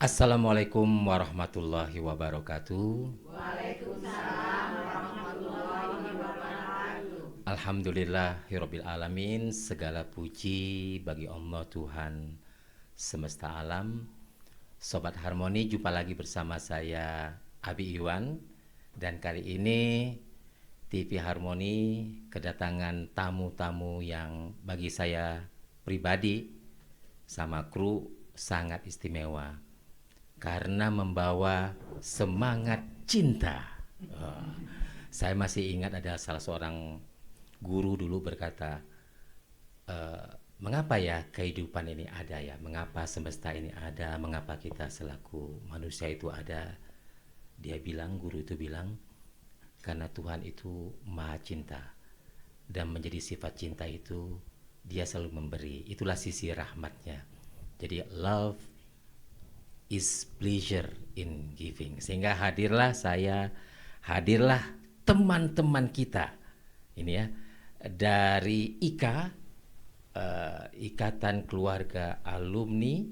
Assalamualaikum warahmatullahi wabarakatuh. Waalaikumsalam warahmatullahi wabarakatuh. Alhamdulillahirabbil alamin. Segala puji bagi Allah Tuhan semesta alam. Sobat Harmoni, jumpa lagi bersama saya Abi Iwan. Dan kali ini TV Harmoni kedatangan tamu-tamu yang bagi saya pribadi sama kru sangat istimewa karena membawa semangat cinta. Oh, saya masih ingat ada salah seorang guru dulu berkata, mengapa ya kehidupan ini ada ya? Mengapa semesta ini ada? Mengapa kita selaku manusia itu ada? Dia bilang, guru itu bilang, karena Tuhan itu maha cinta. Dan menjadi sifat cinta itu, dia selalu memberi. Itulah sisi rahmatnya. Jadi love is pleasure in giving. Sehingga hadirlah teman-teman kita ini ya dari Ikatan Keluarga Alumni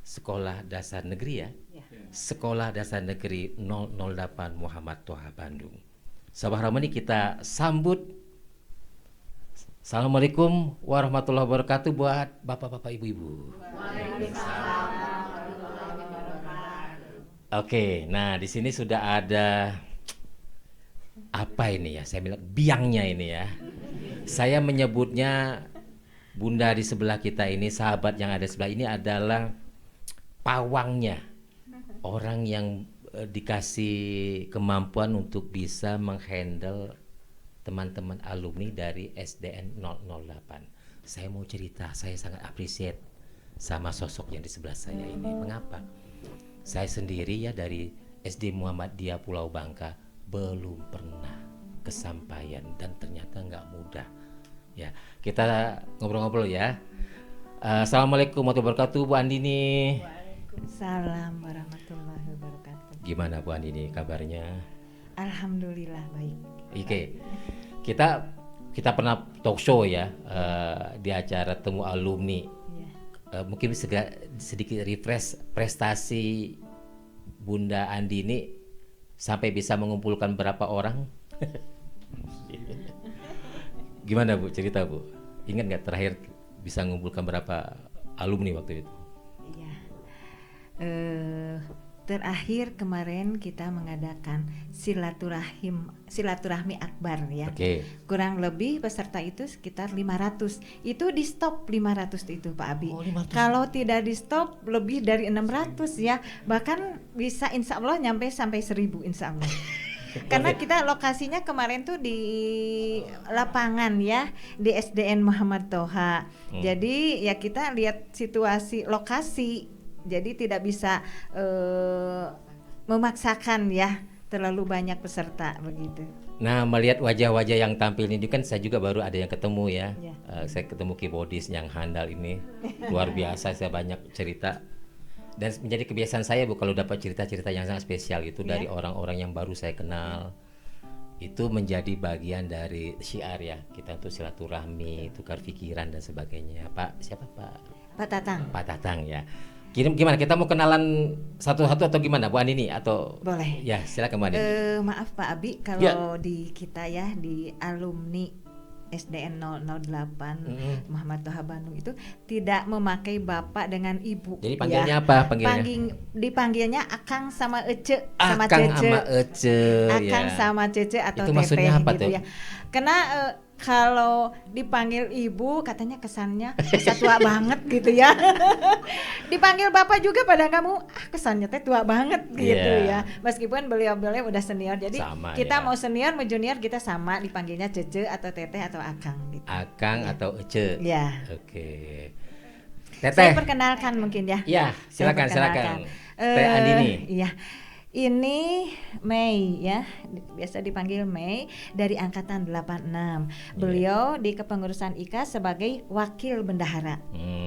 Sekolah Dasar Negeri ya. Sekolah Dasar Negeri 008 Muhammad Toha Bandung. Sahabat Harmoni, kita sambut. Assalamualaikum warahmatullahi wabarakatuh buat bapak-bapak, ibu-ibu. Waalaikumsalam warahmatullahi wabarakatuh. Oke, nah di sini sudah ada apa ini ya? Saya bilang biangnya ini ya. Saya menyebutnya bunda di sebelah kita ini, sahabat yang ada sebelah ini adalah pawangnya. Orang yang dikasih kemampuan untuk bisa menghandle teman-teman alumni dari SDN 008. Saya mau cerita, saya sangat appreciate sama sosok yang di sebelah saya ini. Mengapa? Saya sendiri ya dari SD Muhammadiyah Pulau Bangka belum pernah kesampaian dan ternyata nggak mudah. Ya, kita ngobrol-ngobrol ya. Assalamualaikum warahmatullahi wabarakatuh, Bu Andini. Waalaikumsalam warahmatullahi wabarakatuh. Gimana Bu Andini kabarnya? Alhamdulillah baik. Oke, kita pernah talk show ya di acara temu alumni. Ya. Mungkin sedikit refresh prestasi Bunda Andini sampai bisa mengumpulkan berapa orang? Gimana Bu, cerita Bu? Ingat nggak terakhir bisa mengumpulkan berapa alumni waktu itu? Iya. Terakhir kemarin kita mengadakan silaturahmi akbar ya. Oke. Kurang lebih peserta itu sekitar 500. Itu di stop 500 itu Pak Abi. Oh, 500. Kalau tidak di stop lebih dari 600 ya. Bahkan bisa insya Allah nyampe sampai 1000 insya Allah. Karena kita lokasinya kemarin tuh di lapangan ya, di SDN Muhammad Toha. Jadi ya kita lihat situasi lokasi. Jadi tidak bisa memaksakan ya terlalu banyak peserta begitu. Nah, melihat wajah-wajah yang tampil ini kan saya juga baru ada yang ketemu ya. Ya. Saya ketemu keyboardis yang handal ini. Luar biasa, saya banyak cerita. Dan menjadi kebiasaan saya Bu kalau dapat cerita-cerita yang sangat spesial itu dari orang-orang yang baru saya kenal. Itu menjadi bagian dari syiar ya. Kita untuk silaturahmi, tukar pikiran dan sebagainya. Pak, siapa Pak? Pak Tatang. Pak Tatang ya. Gimana kita mau kenalan satu-satu atau gimana Bu Andini atau Boleh. ya silakan Bu Andini. Maaf Pak Abi kalau di kita ya di alumni SDN 008 Muhammad Toha Bandung itu tidak memakai bapak dengan ibu. Jadi panggilnya apa panggilnya? Dipanggilnya Akang sama Ece sama Akang Cece. sama Ece. Akang ya. sama Cece atau Itu Teteh maksudnya apa gitu tuh? ya. Karena kalau dipanggil ibu katanya kesannya masa tua banget gitu ya. Dipanggil bapak juga pada kamu kesannya teh tua banget gitu ya. Meskipun beliau-beliau udah senior. Jadi sama, kita ya. mau senior mau junior kita sama dipanggilnya Cece atau Teteh atau Akang gitu. Akang atau Ece. Ya. Oke. Saya Teteh. perkenalkan mungkin ya. Ya, Saya silakan. perkenalkan. Teh Andini. Iya. Ini Mei ya, biasa dipanggil Mei dari angkatan 86. Beliau di kepengurusan IKA sebagai wakil bendahara.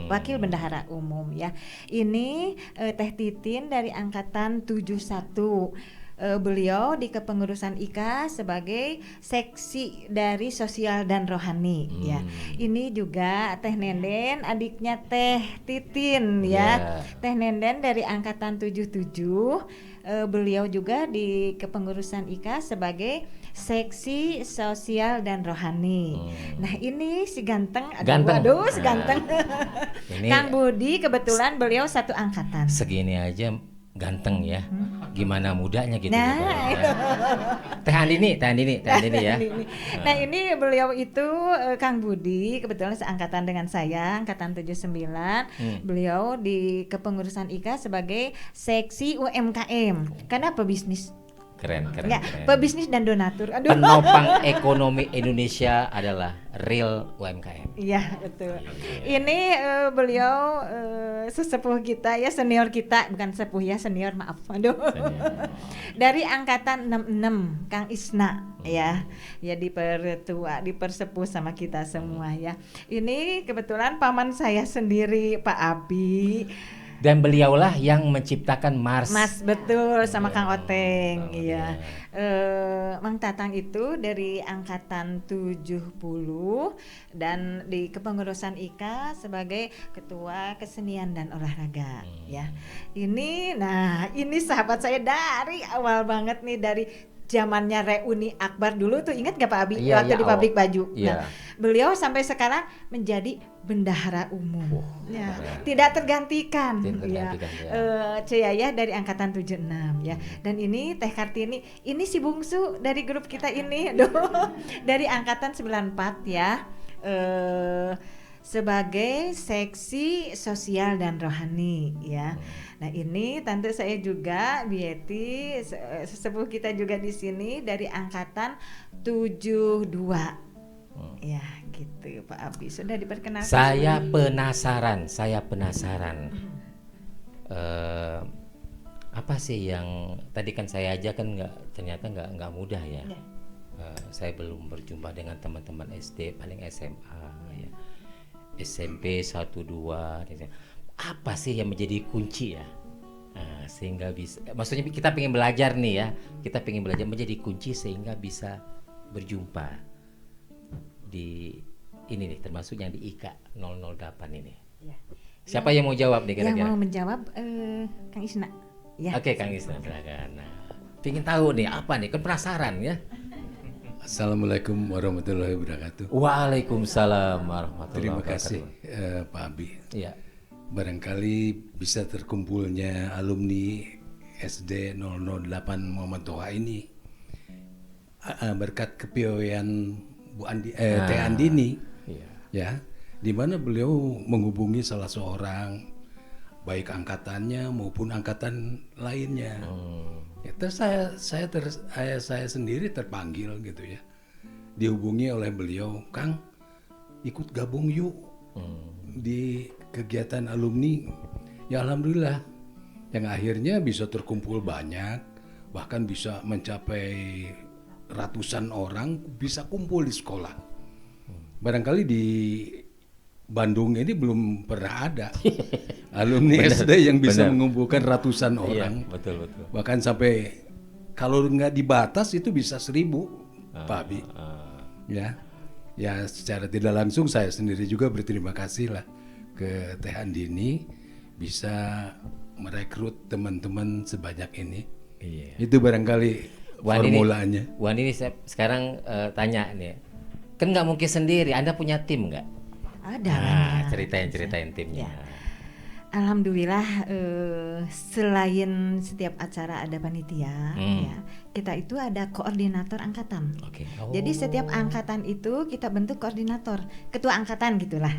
Wakil bendahara umum ya. Ini Teh Titin dari angkatan 71. beliau di kepengurusan IKA sebagai seksi dari sosial dan rohani ya. Ini juga Teh Nenden adiknya Teh Titin ya. Teh Nenden dari angkatan 77, beliau juga di kepengurusan IKA sebagai seksi sosial dan rohani. Nah ini si ganteng, aduh si ganteng. Ini Kang Budi kebetulan beliau satu angkatan. segini aja ganteng ya. Gimana mudanya gitu Nah, ya. Teh Andini ya. Nah ini beliau itu Kang Budi kebetulan seangkatan dengan saya, angkatan 79. Beliau di kepengurusan IKA sebagai seksi UMKM. Karena pebisnis. Keren. Ya, pebisnis dan donatur. Aduh. Penopang ekonomi Indonesia adalah real UMKM. Iya betul. Ini beliau sesepuh kita ya, senior kita, bukan sepuh ya, senior maaf. Aduh. Dari angkatan 66 Kang Isna ya. Ya dipertua, dipersepuh sama kita semua ya. Ini kebetulan paman saya sendiri Pak Abi. Dan beliaulah yang menciptakan Mars. Mas betul sama Kang Oteng iya. Mang Tatang itu dari angkatan 70 dan di kepengurusan IKA sebagai ketua kesenian dan olahraga ya. Ini sahabat saya dari awal banget nih, dari zamannya reuni Akbar dulu tuh, ingat gak Pak Abi waktu di pabrik baju. Nah, beliau sampai sekarang menjadi bendahara umum. Ya, tidak tergantikan. Ceyaya dari angkatan 76 ya. Dan ini Teh Kartini, ini si bungsu dari grup kita ini. Dari angkatan 94 ya. Sebagai seksi sosial dan rohani ya. Nah ini tante saya juga Bieti, sesepuh kita juga di sini dari angkatan 72. Ya gitu Pak Abi, sudah diperkenalkan. Saya penasaran. Apa sih yang tadi kan saya aja kan ternyata nggak mudah ya. Saya belum berjumpa dengan teman-teman SD, paling SMA ya. SMP 1 2. Apa sih yang menjadi kunci ya? Sehingga bisa, maksudnya kita pengen belajar nih ya. Kita pengen belajar menjadi kunci sehingga bisa berjumpa di ini nih, termasuk yang di IKA 008 ini. Ya. Siapa yang mau jawab nih kira-kira? Yang mau menjawab Kang Isna. Ya. Oke, Kang Isna silakan. Nah, pengen tahu nih apa nih? Kan penasaran ya. Assalamualaikum warahmatullahi wabarakatuh. Waalaikumsalam warahmatullahi Terima wabarakatuh. kasih Pak Abi. Iya. Barangkali bisa terkumpulnya alumni SD 008 Muhammad Toha ini berkat kepiawaian Teh Andini, ya, di mana beliau menghubungi salah seorang baik angkatannya maupun angkatan lainnya. Ya, terus saya sendiri terpanggil gitu ya, dihubungi oleh beliau, Kang, ikut gabung yuk di kegiatan alumni. Ya alhamdulillah, yang akhirnya bisa terkumpul banyak, bahkan bisa mencapai ratusan orang bisa kumpul di sekolah. Barangkali di Bandung ini belum pernah ada alumni SD yang bisa mengumpulkan ratusan orang. Iya, betul. Bahkan sampai kalau nggak dibatas itu bisa 1000, Pak Abi. Ya secara tidak langsung saya sendiri juga berterima kasih lah ke Teh Andini bisa merekrut teman-teman sebanyak ini. Iya. Itu barangkali formulanya. Wan ini saya sekarang tanya nih, kan nggak mungkin sendiri, Anda punya tim nggak? Ada. Ceritain timnya. Ya. Alhamdulillah selain setiap acara ada panitia, ya, kita itu ada koordinator angkatan. Jadi setiap angkatan itu kita bentuk koordinator, ketua angkatan gitulah,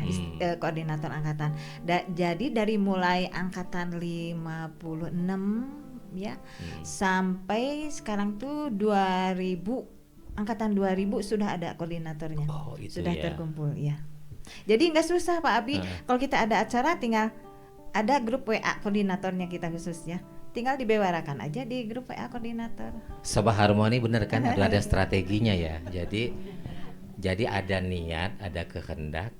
koordinator angkatan. Jadi dari mulai angkatan 56 ya sampai sekarang tuh 2000, angkatan 2000 sudah ada koordinatornya, sudah terkumpul ya. Jadi nggak susah Pak Abi, kalau kita ada acara tinggal ada grup WA koordinatornya kita khusus ya, tinggal dibewarakan aja di grup WA koordinator. Sabah Harmoni bener kan, ada strateginya ya. Jadi ada niat, ada kehendak,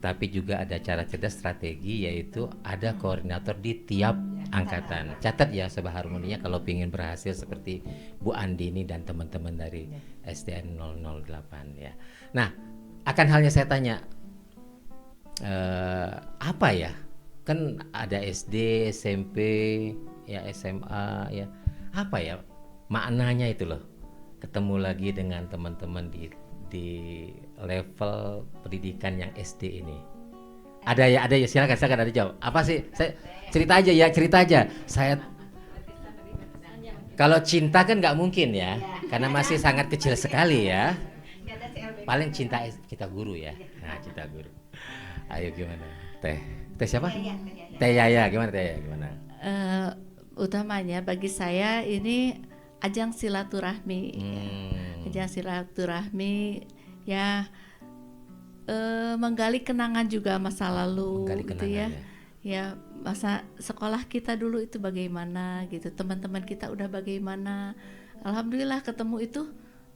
tapi juga ada cara cerdas strategi, yaitu ada koordinator di tiap angkatan. Catat ya Sobat Harmonia kalau ingin berhasil seperti Bu Andini dan teman-teman dari SDN 008 ya. Nah, akan halnya saya tanya apa ya? Kan ada SD, SMP, ya SMA ya. Apa ya maknanya itu loh? Ketemu lagi dengan teman-teman di level pendidikan yang SD ini. Ada ya silakan ada jawab. Apa sih? Saya cerita aja. Saya kalau cinta kan nggak mungkin ya, karena masih sangat kecil sekali ya. Paling cinta kita guru ya. Nah, cinta guru. Ayo gimana? Teh siapa? Teh Yaya gimana Teh Yaya gimana? Utamanya bagi saya ini ajang silaturahmi. Ajang silaturahmi ya. Menggali kenangan juga masa lalu gitu ya. Ya masa sekolah kita dulu itu bagaimana gitu, teman-teman kita udah bagaimana. Alhamdulillah ketemu itu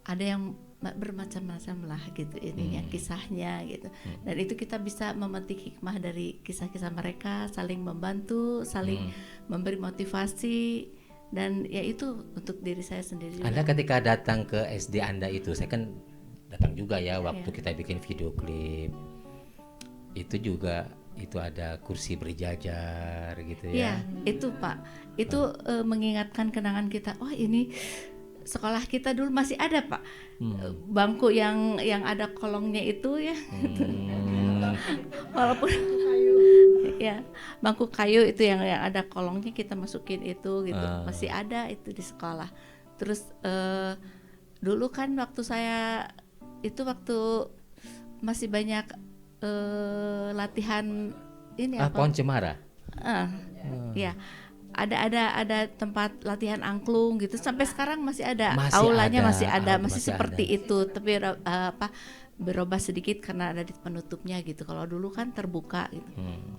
ada yang bermacam-macam lah gitu ininya kisahnya gitu. Dan itu kita bisa memetik hikmah dari kisah-kisah mereka, saling membantu, saling memberi motivasi, dan ya itu untuk diri saya sendiri juga. Anda ketika datang ke SD Anda itu, saya kan datang juga ya waktu kita bikin video klip. Itu juga itu ada kursi berjajar gitu ya. Iya, itu Pak. Itu mengingatkan kenangan kita. Oh, ini sekolah kita dulu masih ada Pak. Bangku yang ada kolongnya itu ya. Walaupun ya, bangku kayu itu yang ada kolongnya kita masukin itu gitu. Masih ada itu di sekolah. Terus dulu kan waktu masih banyak latihan ini apa? Pohon cemara. Ya, ada tempat latihan angklung gitu. Sampai sekarang masih ada. Masih Aulanya ada, masih ada, masih masih seperti ada. itu. Tapi berubah sedikit karena ada di penutupnya gitu. Kalau dulu kan terbuka gitu.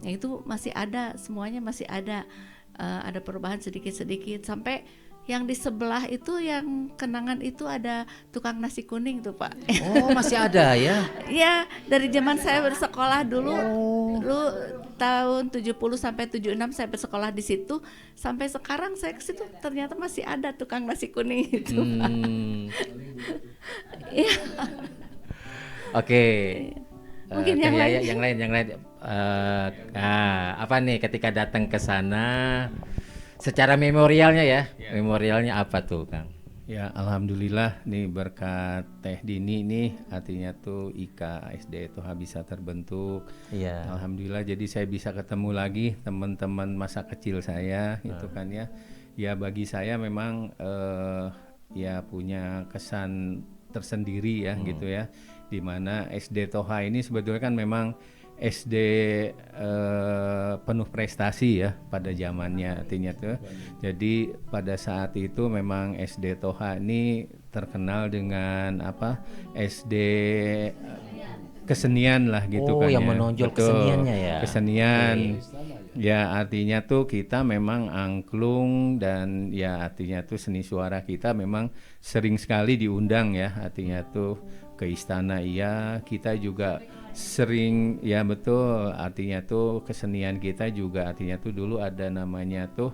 Yang itu masih ada, semuanya masih ada. Ada perubahan sedikit-sedikit sampai yang di sebelah itu yang kenangan itu ada tukang nasi kuning tuh Pak. Oh, masih ada ya? Ya, dari zaman saya bersekolah dulu tahun 70 sampai 76 saya bersekolah di situ, sampai sekarang saya ke situ ternyata masih ada tukang nasi kuning itu. Ya. Oke. Mungkin yang lain. Apa nih ketika datang ke sana? Secara memorialnya ya, memorialnya apa tuh Kang? Ya alhamdulillah nih berkat Teh Dini nih artinya tuh IKA SD Toha bisa terbentuk. Iya. Alhamdulillah jadi saya bisa ketemu lagi teman-teman masa kecil saya gitu kan ya. Ya bagi saya memang ya punya kesan tersendiri ya gitu ya. Di mana SD Toha ini sebetulnya kan memang SD penuh prestasi ya pada zamannya artinya tuh. Jadi pada saat itu memang SD Toha ini terkenal dengan apa? SD kesenian lah gitu kan yang ya. menonjol Betul, keseniannya ya. Kesenian. Ya artinya tuh kita memang angklung dan ya artinya tuh seni suara kita memang sering sekali diundang ya artinya tuh ke istana iya, kita juga sering ya betul artinya tuh kesenian kita juga artinya tuh dulu ada namanya tuh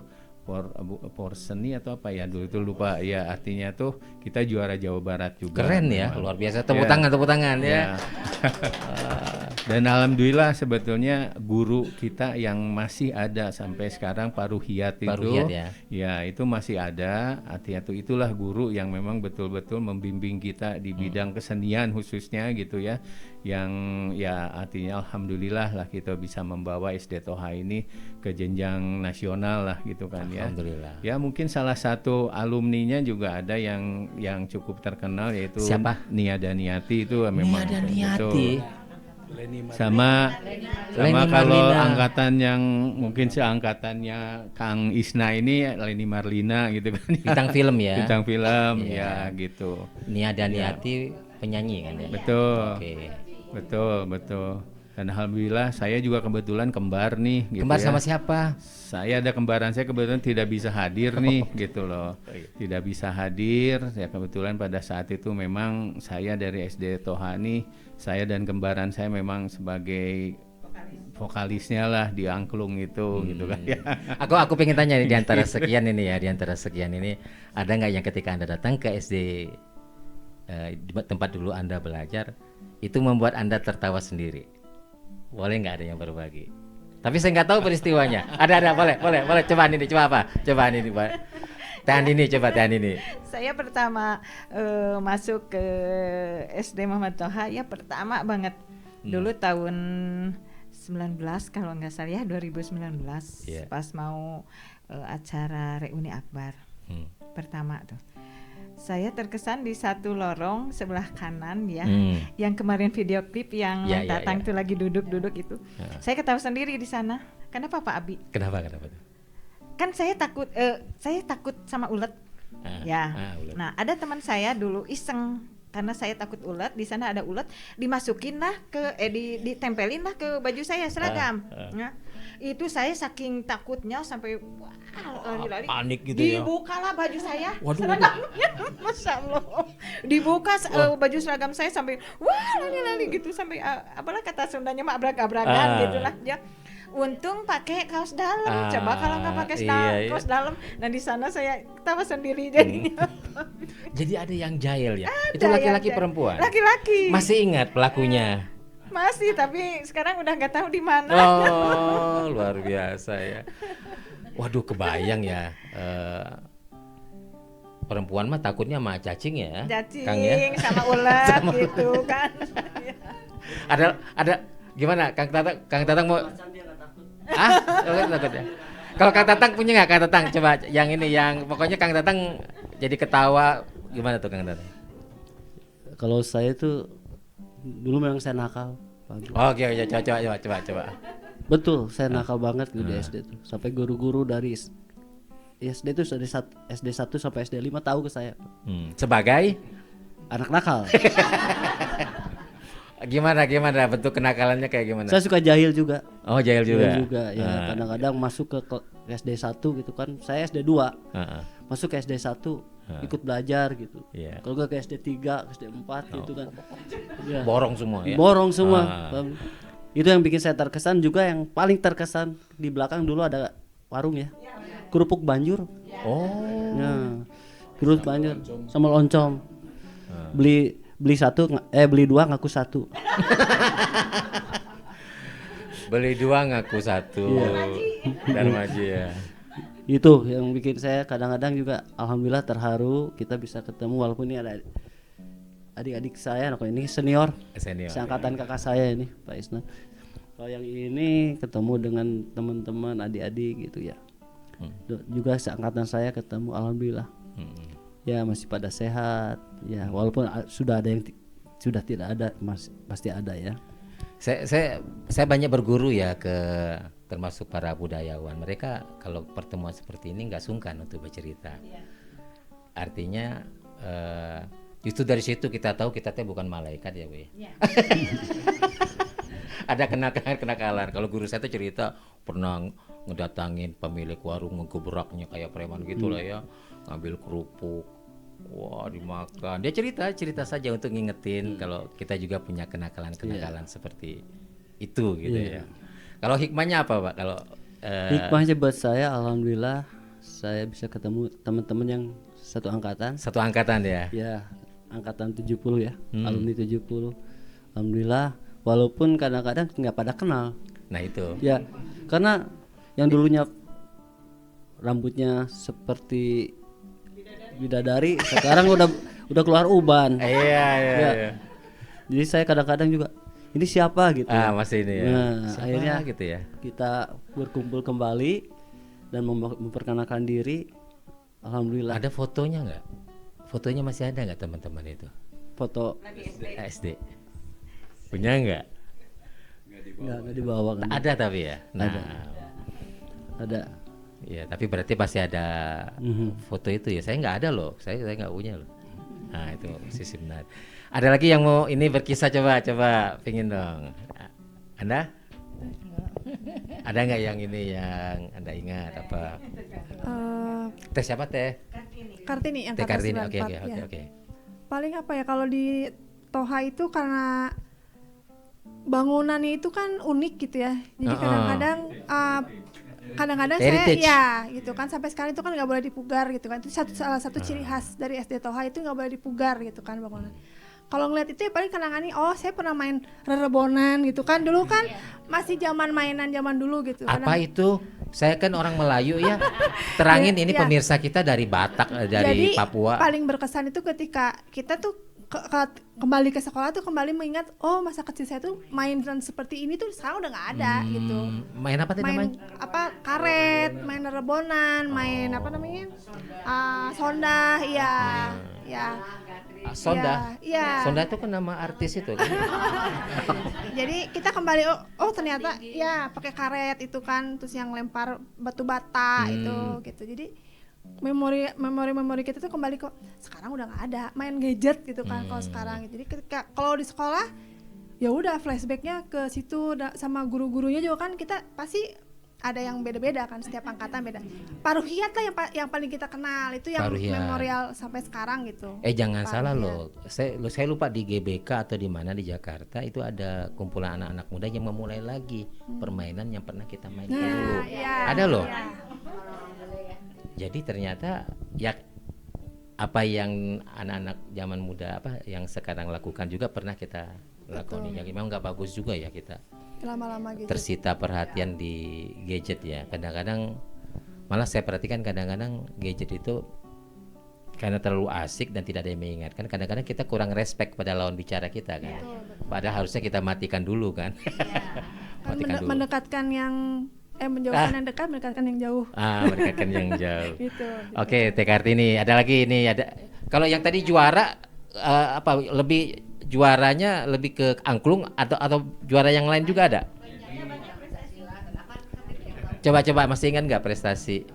porseni atau apa ya dulu itu lupa ya artinya tuh kita juara Jawa Barat juga. Keren ya, luar biasa. Tepuk tangan ya. Dan alhamdulillah sebetulnya guru kita yang masih ada sampai sekarang Pak Ruhiyat itu ya itu masih ada artinya tuh itulah guru yang memang betul-betul membimbing kita di bidang kesenian khususnya gitu ya yang ya artinya alhamdulillah lah kita bisa membawa SD Toha ini ke jenjang nasional lah gitu kan ya. Alhamdulillah. Ya mungkin salah satu alumninya juga ada yang cukup terkenal yaitu siapa? Nia Daniati itu memang Nia Daniati. Sama kalau angkatan yang mungkin seangkatannya Kang Isna ini Leni Marlina gitu kan. Bintang film ya. Bintang film ya gitu. Nia Daniati penyanyi kan ya. Betul. Oke. Betul. Dan alhamdulillah saya juga kebetulan kembar nih gitu. Kembar ya. sama siapa? Saya ada kembaran saya kebetulan tidak bisa hadir nih gitu loh. Tidak bisa hadir ya kebetulan pada saat itu memang saya dari SD Toha nih saya dan kembaran saya memang sebagai vokalisnya lah di angklung itu gitu kan ya. Aku pengen tanya nih, di antara sekian ini ya, ada nggak yang ketika Anda datang ke SD di tempat dulu Anda belajar itu membuat Anda tertawa sendiri? Boleh nggak ada yang berbagi? Tapi saya nggak tahu peristiwanya. Ada, boleh. Cobaan ini, coba ini, Pak. Tahan ini. Saya pertama masuk ke SD Muhammad Toha ya, pertama banget. Dulu tahun 19 kalau nggak salah ya, 2019 Yeah. pas mau acara reuni akbar pertama tuh. Saya terkesan di satu lorong sebelah kanan ya, yang kemarin video klip yang Tatang tuh lagi duduk itu. Saya ketawa sendiri di sana. Kenapa Pak Abi? Kenapa tuh? Kan saya takut sama ulet. Ulet. Nah, ada teman saya dulu iseng, karena saya takut ulet, di sana ada ulet, dimasukin lah ditempelin lah ke baju saya seragam. Nah, itu saya saking takutnya sampai lari-lari. Panik gitu ya. Dibukalah baju saya. Waduh. Seragamnya. Masya Allah. Dibuka baju seragam saya sampai lari-lari gitu, sampai apalah kata Sundanya mah abrak-abrakan gitulah ya. Untung pakai kaos dalam. Coba kalau nggak pakai kaos dalam, nah di sana saya ketawa sendiri jadinya. Jadi ada yang jahil ya? Ada Itu laki-laki yang perempuan? Laki-laki. Masih ingat pelakunya? Masih, tapi sekarang udah nggak tahu di mana. Oh, luar biasa ya. Waduh, kebayang ya. Perempuan mah takutnya sama cacing ya, Cacing Kang ya? sama ulat gitu kan. Ada gimana, Kang Tatang mau? Takut ya. Kalau Kang Tatang punya nggak, Kang Tatang? Coba yang ini, yang pokoknya Kang Tatang jadi ketawa, gimana tuh Kang Tatang? Kalau saya tuh dulu memang saya nakal. Oke, coba. Betul, saya nakal banget di SD tuh. Sampai guru-guru dari SD tuh SD 1 sampai SD 5 tahu ke saya. Sebagai anak nakal. Gimana bentuk kenakalannya kayak gimana? Saya suka jahil juga. Oh, jahil juga. Ya. Kadang-kadang masuk ke SD 1 gitu kan. Saya SD 2. Masuk ke SD 1 ikut belajar gitu. Kalau gak ke SD 3, ke SD 4 gitu kan. Ya. Borong semua ya. Borong semua. Itu yang bikin saya terkesan juga. Yang paling terkesan di belakang dulu ada warung ya. Kerupuk Banjur. Oh. Ya. Kerupuk Banjur sama loncom. Beli 2 ngaku 1. Beli 2 ngaku 1. Darmaji ya. Itu yang bikin saya kadang-kadang juga alhamdulillah terharu kita bisa ketemu, walaupun ini ada adik-adik saya, ini senior. Seangkatan kakak saya ini, Pak Isna. Kalau yang ini ketemu dengan teman-teman adik-adik gitu ya. Juga seangkatan saya ketemu alhamdulillah. Ya masih pada sehat ya, walaupun sudah ada yang sudah tidak ada, pasti ada ya. Saya banyak berguru ya ke termasuk para budayawan. Mereka kalau pertemuan seperti ini nggak sungkan untuk bercerita. Artinya itu dari situ kita tahu kita bukan malaikat ya, Bu. Ada kenakalan. Kalau guru saya tuh cerita pernah ngedatangin pemilik warung, ngegebraknya kayak preman gitu lah ya, ngambil kerupuk, wah dimakan. Dia cerita saja untuk ngingetin kalau kita juga punya kenakalan seperti itu gitu ya. Kalau hikmahnya apa, Pak? Kalau hikmahnya buat saya alhamdulillah saya bisa ketemu teman-teman yang satu angkatan. Satu angkatan ya. Ya, angkatan 70 ya, alumni 70. Alhamdulillah, walaupun kadang-kadang nggak pada kenal. Nah itu. Ya, karena yang dulunya rambutnya seperti bidadari, sekarang udah keluar uban. Iya. Jadi saya kadang-kadang juga ini siapa gitu. Masih ini ya. Nah, siapa akhirnya gitu ya. Kita berkumpul kembali dan memperkenalkan diri. Alhamdulillah. Ada fotonya nggak? Fotonya masih ada nggak teman-teman itu? Foto SD. Punya nggak? Nggak dibawa kan? Ada tapi ya. Nah, ada. Ya, tapi berarti pasti ada foto itu ya. Saya nggak ada loh. Saya nggak punya loh. Nah itu sisi benar. Ada lagi yang mau ini berkisah, coba pingin dong. Anda? Ada nggak yang ini yang Anda ingat apa? Teh siapa teh? Kartini yang Teh Kartini. 94, Oke. Paling apa ya, kalau di Toha itu karena bangunannya itu kan unik gitu ya. Jadi kadang-kadang saya Heritage. ya gitu kan sampai sekarang itu kan nggak boleh dipugar gitu kan. Itu salah satu ciri khas dari SD Toha itu nggak boleh dipugar gitu kan bangunan. Kalau ngeliat itu ya paling kadang-kadang saya pernah main rerebonan gitu kan. Dulu kan masih zaman mainan zaman dulu gitu. Apa itu? Saya kan orang Melayu ya. Terangin ini Ya. pemirsa kita dari Batak, dari Jadi, Papua. paling berkesan itu ketika kita tuh kembali ke sekolah tuh kembali mengingat masa kecil saya tuh mainan seperti ini tuh sekarang udah nggak ada gitu. Main apa tadi namanya? Karet, main rebonan, main apa namanya? Sonda, iya. Ya. Sonda. Iya. Sonda itu kan nama artis itu kan. Jadi kita kembali ternyata ya pakai karet itu kan, terus yang lempar batu bata itu gitu. Jadi memori kita tuh kembali ke sekarang udah nggak ada main gadget gitu kan kalau sekarang. Jadi ketika kalau di sekolah ya udah flashbacknya ke situ sama guru-gurunya juga kan kita pasti ada yang beda-beda kan, setiap angkatan beda. Paruhiyat lah yang paling kita kenal itu yang Paruhiyat. memorial sampai sekarang gitu. Jangan salah Paruhiyat. loh. Saya lupa di GBK atau di mana di Jakarta itu ada kumpulan anak-anak muda yang memulai lagi permainan yang pernah kita mainkan dulu. Iya, Ada loh. iya. Jadi ternyata ya apa yang anak-anak zaman muda yang sekarang lakukan juga pernah kita lakoni. Yang memang nggak bagus juga ya kita Lama-lama gitu. tersita perhatian di gadget ya. Kadang-kadang malah saya perhatikan kadang-kadang gadget itu karena terlalu asik dan tidak ada yang mengingatkan. Kadang-kadang kita kurang respect pada lawan bicara kita kan. Padahal harusnya kita matikan dulu kan. Kan Matikan dulu. mendekatkan yang menjauhkan yang dekat, mendekatkan yang jauh. Mendekatkan yang jauh. Gitu. Oke, Teh Kartini, ada lagi ini ada. Kalau yang tadi juara lebih juaranya lebih ke angklung atau juara yang lain juga ada? Coba masih ingat nggak prestasi?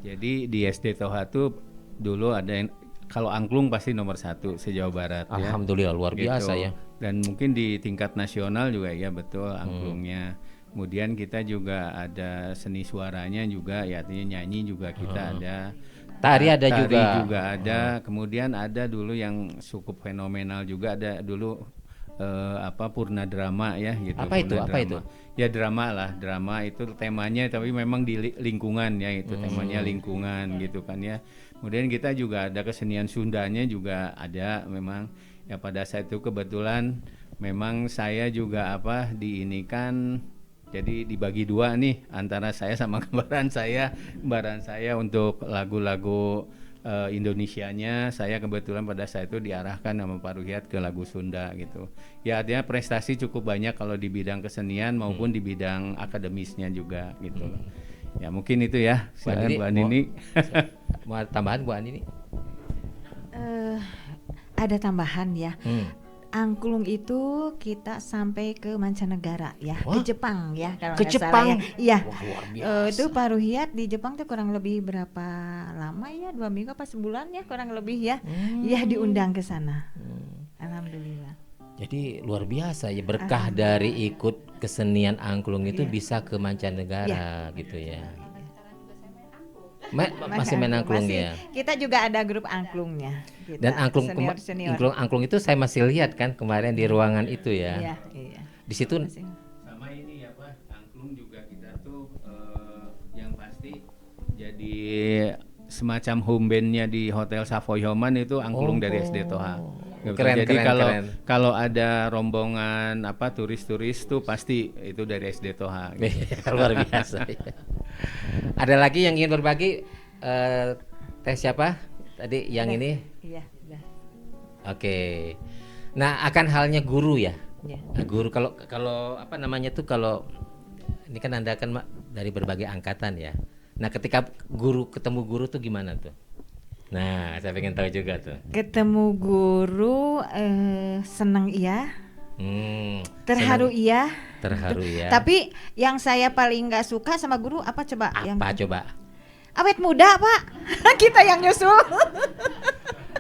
Jadi di SD Toha tuh dulu ada yang kalau angklung pasti nomor 1 se-Jawa Barat ya. Alhamdulillah luar biasa ya. Dan mungkin di tingkat nasional juga ya betul angklungnya. Kemudian kita juga ada seni suaranya juga ya, artinya nyanyi juga kita ada. Tari ada juga ada. Kemudian ada dulu yang cukup fenomenal juga, ada dulu Purna Drama ya gitu. Apa itu? Ya drama itu temanya, tapi memang di lingkungan ya, itu temanya lingkungan gitu kan ya. Kemudian kita juga ada kesenian Sundanya juga ada memang ya. Pada saat itu kebetulan memang saya juga diinikan, jadi dibagi dua nih antara saya sama kembaran saya untuk lagu-lagu Indonesianya. Saya kebetulan pada saat itu diarahkan sama Paruhiyat ke lagu Sunda gitu. Ya artinya prestasi cukup banyak kalau di bidang kesenian maupun di bidang akademisnya juga gitu. Ya mungkin itu ya. Silakan Bu Andini. Mau tambahan Bu Andini? Ada tambahan ya. Angklung itu kita sampai ke mancanegara ya. Wah. Ke Jepang ya kalau Ke nggak salah Jepang? ya. Iya. Wah, luar biasa. Itu Paruhiyat di Jepang tuh kurang lebih berapa lama ya? 2 minggu apa sebulan ya kurang lebih ya. Iya diundang ke sana. Alhamdulillah. Jadi luar biasa ya, berkah dari ikut kesenian angklung itu bisa ke mancanegara gitu ya. Masih main angklung ya. Kita juga ada grup angklungnya. Kita, Dan angklung senior. angklung itu saya masih lihat kan kemarin di ruangan itu ya. Iya. Di situ Sama ini ya Pak, angklung juga kita tuh yang pasti jadi semacam home bandnya di Hotel Savoy Homan itu angklung dari SD Toha. Gitu. Keren, Jadi keren. kalau ada rombongan turis-turis tuh pasti itu dari SD Toha. Gitu. luar biasa. Ada lagi yang ingin berbagi? Teh siapa? Tadi yang ini? Iya, udah. Oke. Nah, akan halnya guru ya. Iya. Nah, guru kalau apa namanya tuh, kalau ini kan Anda kan dari berbagai angkatan ya. Nah, ketika ketemu guru tuh gimana tuh? Nah, saya pengen tahu juga tuh. Ketemu guru senang iya. Terharu iya. Terharu ya. Tapi yang saya paling nggak suka sama guru apa coba? Apa coba? Awet muda Pak. Kita yang nyusul.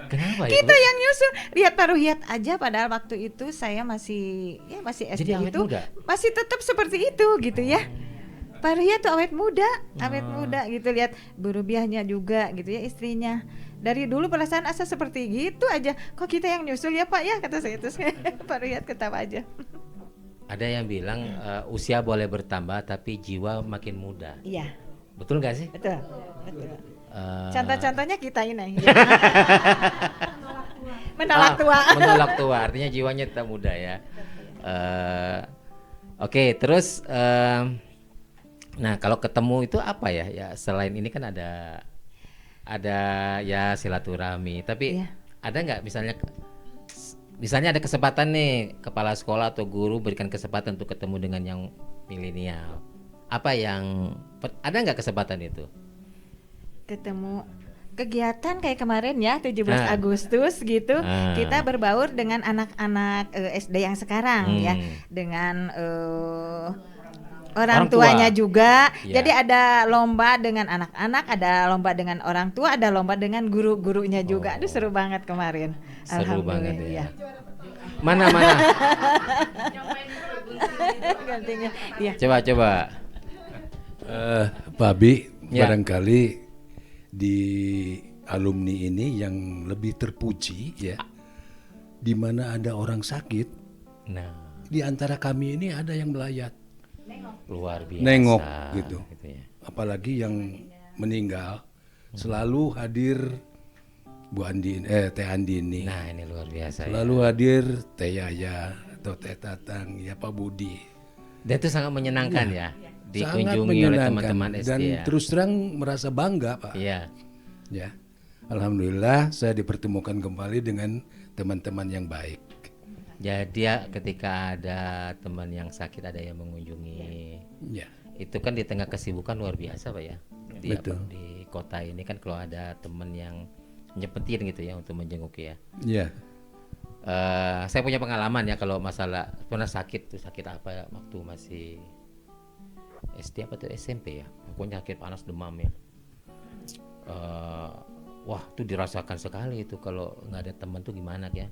Kenapa ya? Kita yang nyusul. Lihat Paruhiyat aja padahal waktu itu saya masih SD Jadi awet itu muda? masih tetap seperti itu gitu ya. Paruhiyat tuh awet muda gitu. Lihat Bu Rubiahnya juga gitu ya, istrinya. Dari dulu perasaan asa seperti gitu aja. Kok kita yang nyusul ya Pak ya, kata saya. Terus Paruhiyat ketawa aja. Ada yang bilang usia boleh bertambah tapi jiwa makin muda. Iya. Betul nggak sih? Betul. Contoh-contohnya kita ini. Menolak tua. Menolak tua, artinya jiwanya tetap muda ya. Oke, terus nah kalau ketemu itu apa ya? Ya selain ini kan ada ya silaturahmi. Tapi ada nggak misalnya ada kesempatan nih kepala sekolah atau guru berikan kesempatan untuk ketemu dengan yang milenial. Apa yang ada nggak kesempatan itu? Ketemu kegiatan kayak kemarin ya 17 Agustus gitu, kita berbaur dengan anak-anak SD yang sekarang ya, dengan orang tuanya juga. Jadi ada lomba dengan anak-anak, ada lomba dengan orang tua, ada lomba dengan guru-gurunya juga. Aduh seru banget kemarin. Seru banget ya. Ya. Mana? Gantinya. Ya. Coba. Pak Abi, barangkali di alumni ini yang lebih terpuji ya, di mana ada orang sakit. Nah, di antara kami ini ada yang melayat. Luar biasa. Nengok gitu. Ya. Apalagi yang meninggal selalu hadir Bu Andin, Teh Andini. Nah, ini luar biasa. Selalu hadir Teh Yaya atau Teh Tatang, ya Pak Budi. Dan itu sangat menyenangkan ya, dikunjungi Sangat oleh menyenangkan. teman-teman SD dan ya. terus terang merasa bangga Pak. Iya. Ya, alhamdulillah saya dipertemukan kembali dengan teman-teman yang baik. Jadi ya ketika ada teman yang sakit ada yang mengunjungi. Ya. Itu kan di tengah kesibukan luar biasa Pak ya. Betul. Di kota ini kan kalau ada teman yang nyempetin gitu ya untuk menjenguk ya. Iya. Saya punya pengalaman ya kalau masalah pernah sakit tuh, sakit apa ya waktu masih SD apa tuh SMP ya, pokoknya sakit panas demam ya. Wah tuh dirasakan sekali itu kalau nggak ada teman tuh gimana ya.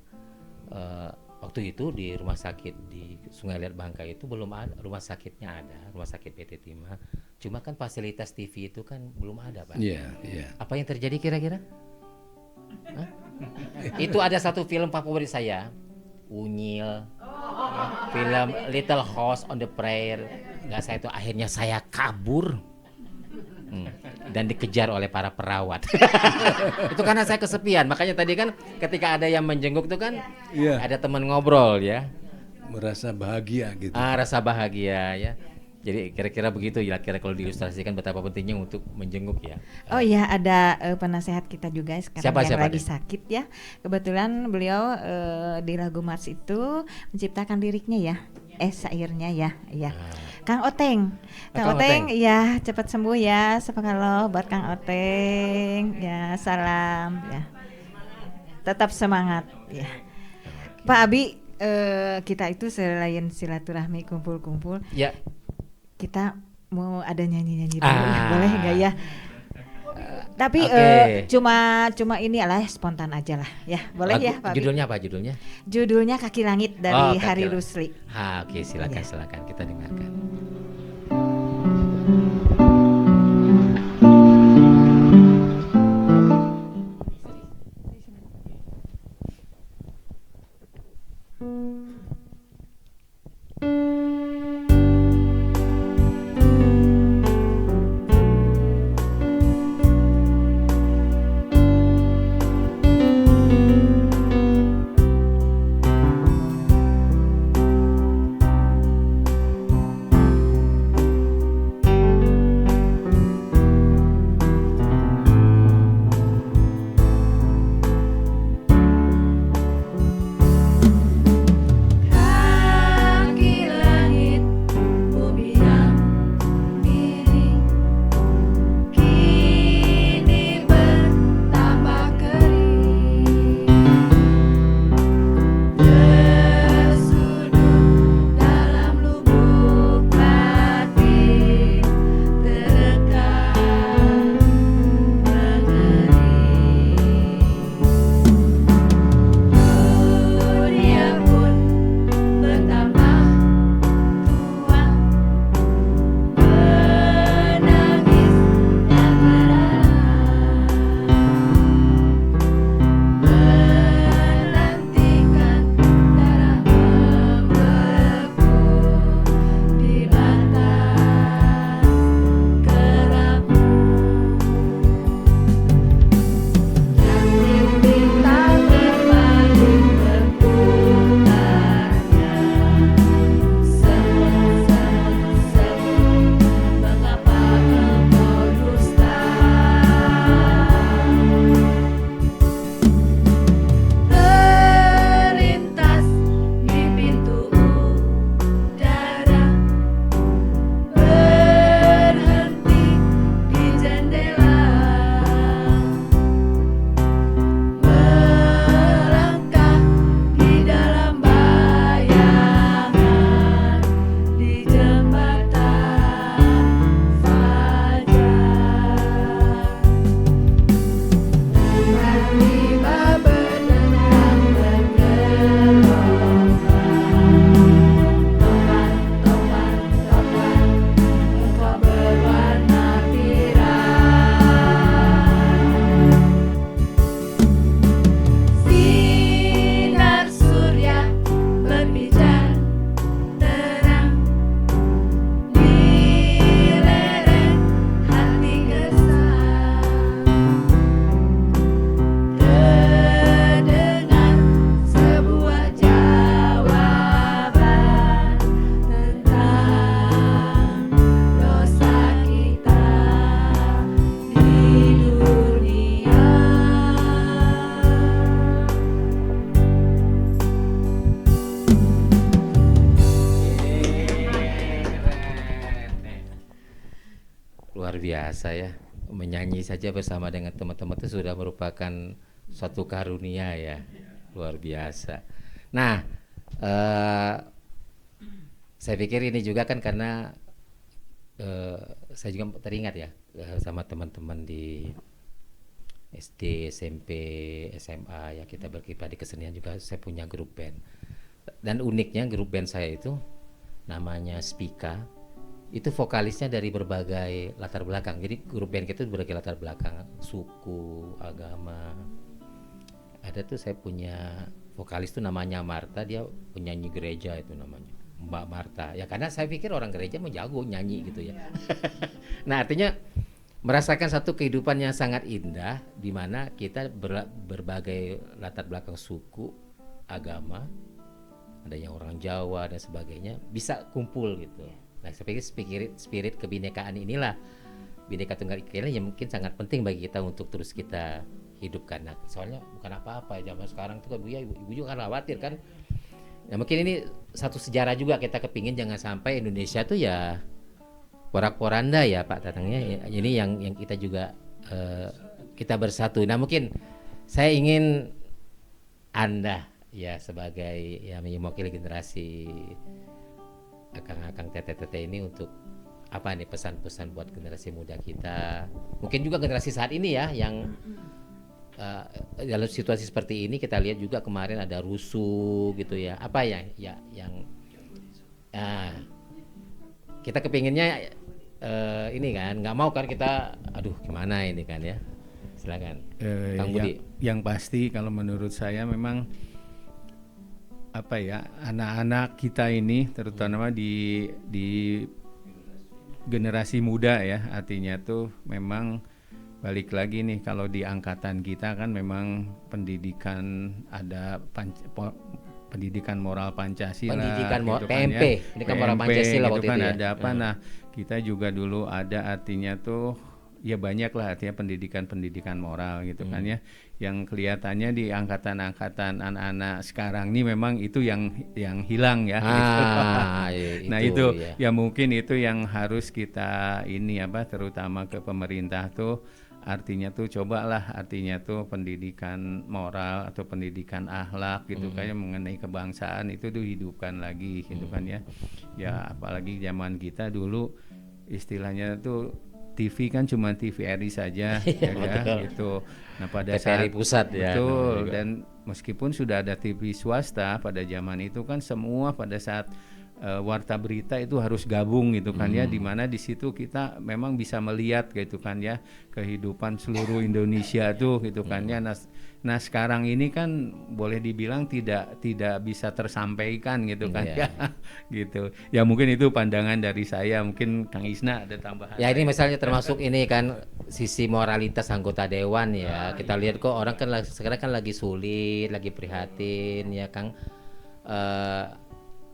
Waktu itu di rumah sakit di Sungai Liat Bangka itu belum ada, rumah sakitnya ada, rumah sakit PT Timah, cuma kan fasilitas TV itu kan belum ada Pak. Iya. Apa yang terjadi kira-kira? Itu ada satu film favorit saya, Unyil, film Little House on the Prairie. Nggak, saya itu akhirnya saya kabur dan dikejar oleh para perawat. Itu karena saya kesepian. Makanya tadi kan ketika ada yang menjenguk tuh kan ada teman ngobrol ya. Merasa bahagia gitu. Rasa bahagia ya. Jadi kira-kira begitu ya, kira kalau diilustrasikan betapa pentingnya untuk menjenguk ya. Oh ya, ada penasehat kita juga sekarang yang lagi sakit ya. Kebetulan beliau di lagu Mars itu menciptakan liriknya ya, syairnya ya. Kang Oteng. Kang Oteng ya, cepat sembuh ya. Sepakalo buat Kang Oteng. Ya, salam ya. Tetap semangat ya. Pak Abi, kita itu selain silaturahmi kumpul-kumpul. Ya. Kita mau ada nyanyi-nyanyi dulu boleh nggak ya? Tapi cuma ini lah spontan aja lah ya, boleh ya Pak? Judulnya apa judulnya? Judulnya Kaki Langit dari Hari Langit. Rusli. Oke, silakan kita dengarkan. biasa ya. Menyanyi saja bersama dengan teman-teman itu sudah merupakan suatu karunia ya, luar biasa. Nah, saya pikir ini juga kan karena saya juga teringat ya sama teman-teman di SD, SMP, SMA ya, kita berkiprah di kesenian juga. Saya punya grup band, dan uniknya grup band saya itu namanya Spika. Itu vokalisnya dari berbagai latar belakang. Jadi grup band kita berbagai latar belakang, suku, agama. Ada tuh saya punya vokalis tuh namanya Marta, dia penyanyi gereja itu namanya Mbak Marta. Ya karena saya pikir orang gereja mau jago nyanyi gitu ya. Nah, artinya merasakan satu kehidupan yang sangat indah di mana kita berbagai latar belakang suku, agama, ada yang orang Jawa dan sebagainya, bisa kumpul gitu. Nah, saya pikir spirit kebinekaan inilah, Bhinneka Tunggal Ika yang mungkin sangat penting bagi kita untuk terus kita hidupkan. Nah, soalnya bukan apa-apa zaman sekarang tuh kan ibu juga kan khawatir kan. Nah, mungkin ini satu sejarah juga, kita kepingin jangan sampai Indonesia tuh ya porak-poranda ya Pak Tatangnya. Ini yang kita juga kita bersatu. Nah, mungkin saya ingin Anda ya sebagai yang mewakili generasi akang-akang tete-tete ini untuk apa nih pesan-pesan buat generasi muda kita, mungkin juga generasi saat ini ya yang dalam situasi seperti ini. Kita lihat juga kemarin ada rusuh gitu ya, apa yang kita kepinginnya ini kan nggak mau kan kita, aduh gimana ini kan ya. Silakan Kang Budi. Yang pasti kalau menurut saya memang apa ya, anak-anak kita ini terutama di generasi muda ya, artinya tuh memang balik lagi nih, kalau di angkatan kita kan memang pendidikan ada pendidikan moral Pancasila, pendidikan gitu PMP, kan, pendidikan moral Pancasila gitu waktu kan itu ya. Ada apa? Nah, kita juga dulu ada, artinya tuh ya banyak lah artinya pendidikan moral gitu kan ya, yang kelihatannya di angkatan-angkatan anak-anak sekarang ini memang itu yang hilang ya. Gitu. Nah itu ya mungkin itu yang harus kita ini apa, terutama ke pemerintah tuh, artinya tuh cobalah, artinya tuh pendidikan moral atau pendidikan akhlak gitu kan, mengenai kebangsaan itu dihidupkan lagi gitu kan ya. Ya apalagi zaman kita dulu istilahnya tuh TV kan cuma TVRI saja ya kan gitu. Nah pada saat pusat ya, betul, dan meskipun sudah ada TV swasta pada zaman itu kan semua pada saat warta berita itu harus gabung gitu kan ya, dimana di situ kita memang bisa melihat gitu kan ya kehidupan seluruh Indonesia tuh gitu kan ya. Nah sekarang ini kan boleh dibilang tidak bisa tersampaikan gitu kan ya gitu ya. Mungkin itu pandangan dari saya, mungkin Kang Isna ada tambahan ya. Ini misalnya termasuk ini kan sisi moralitas anggota dewan ya. Kita lihat kok orang kan sekarang kan lagi sulit, lagi prihatin ya Kang.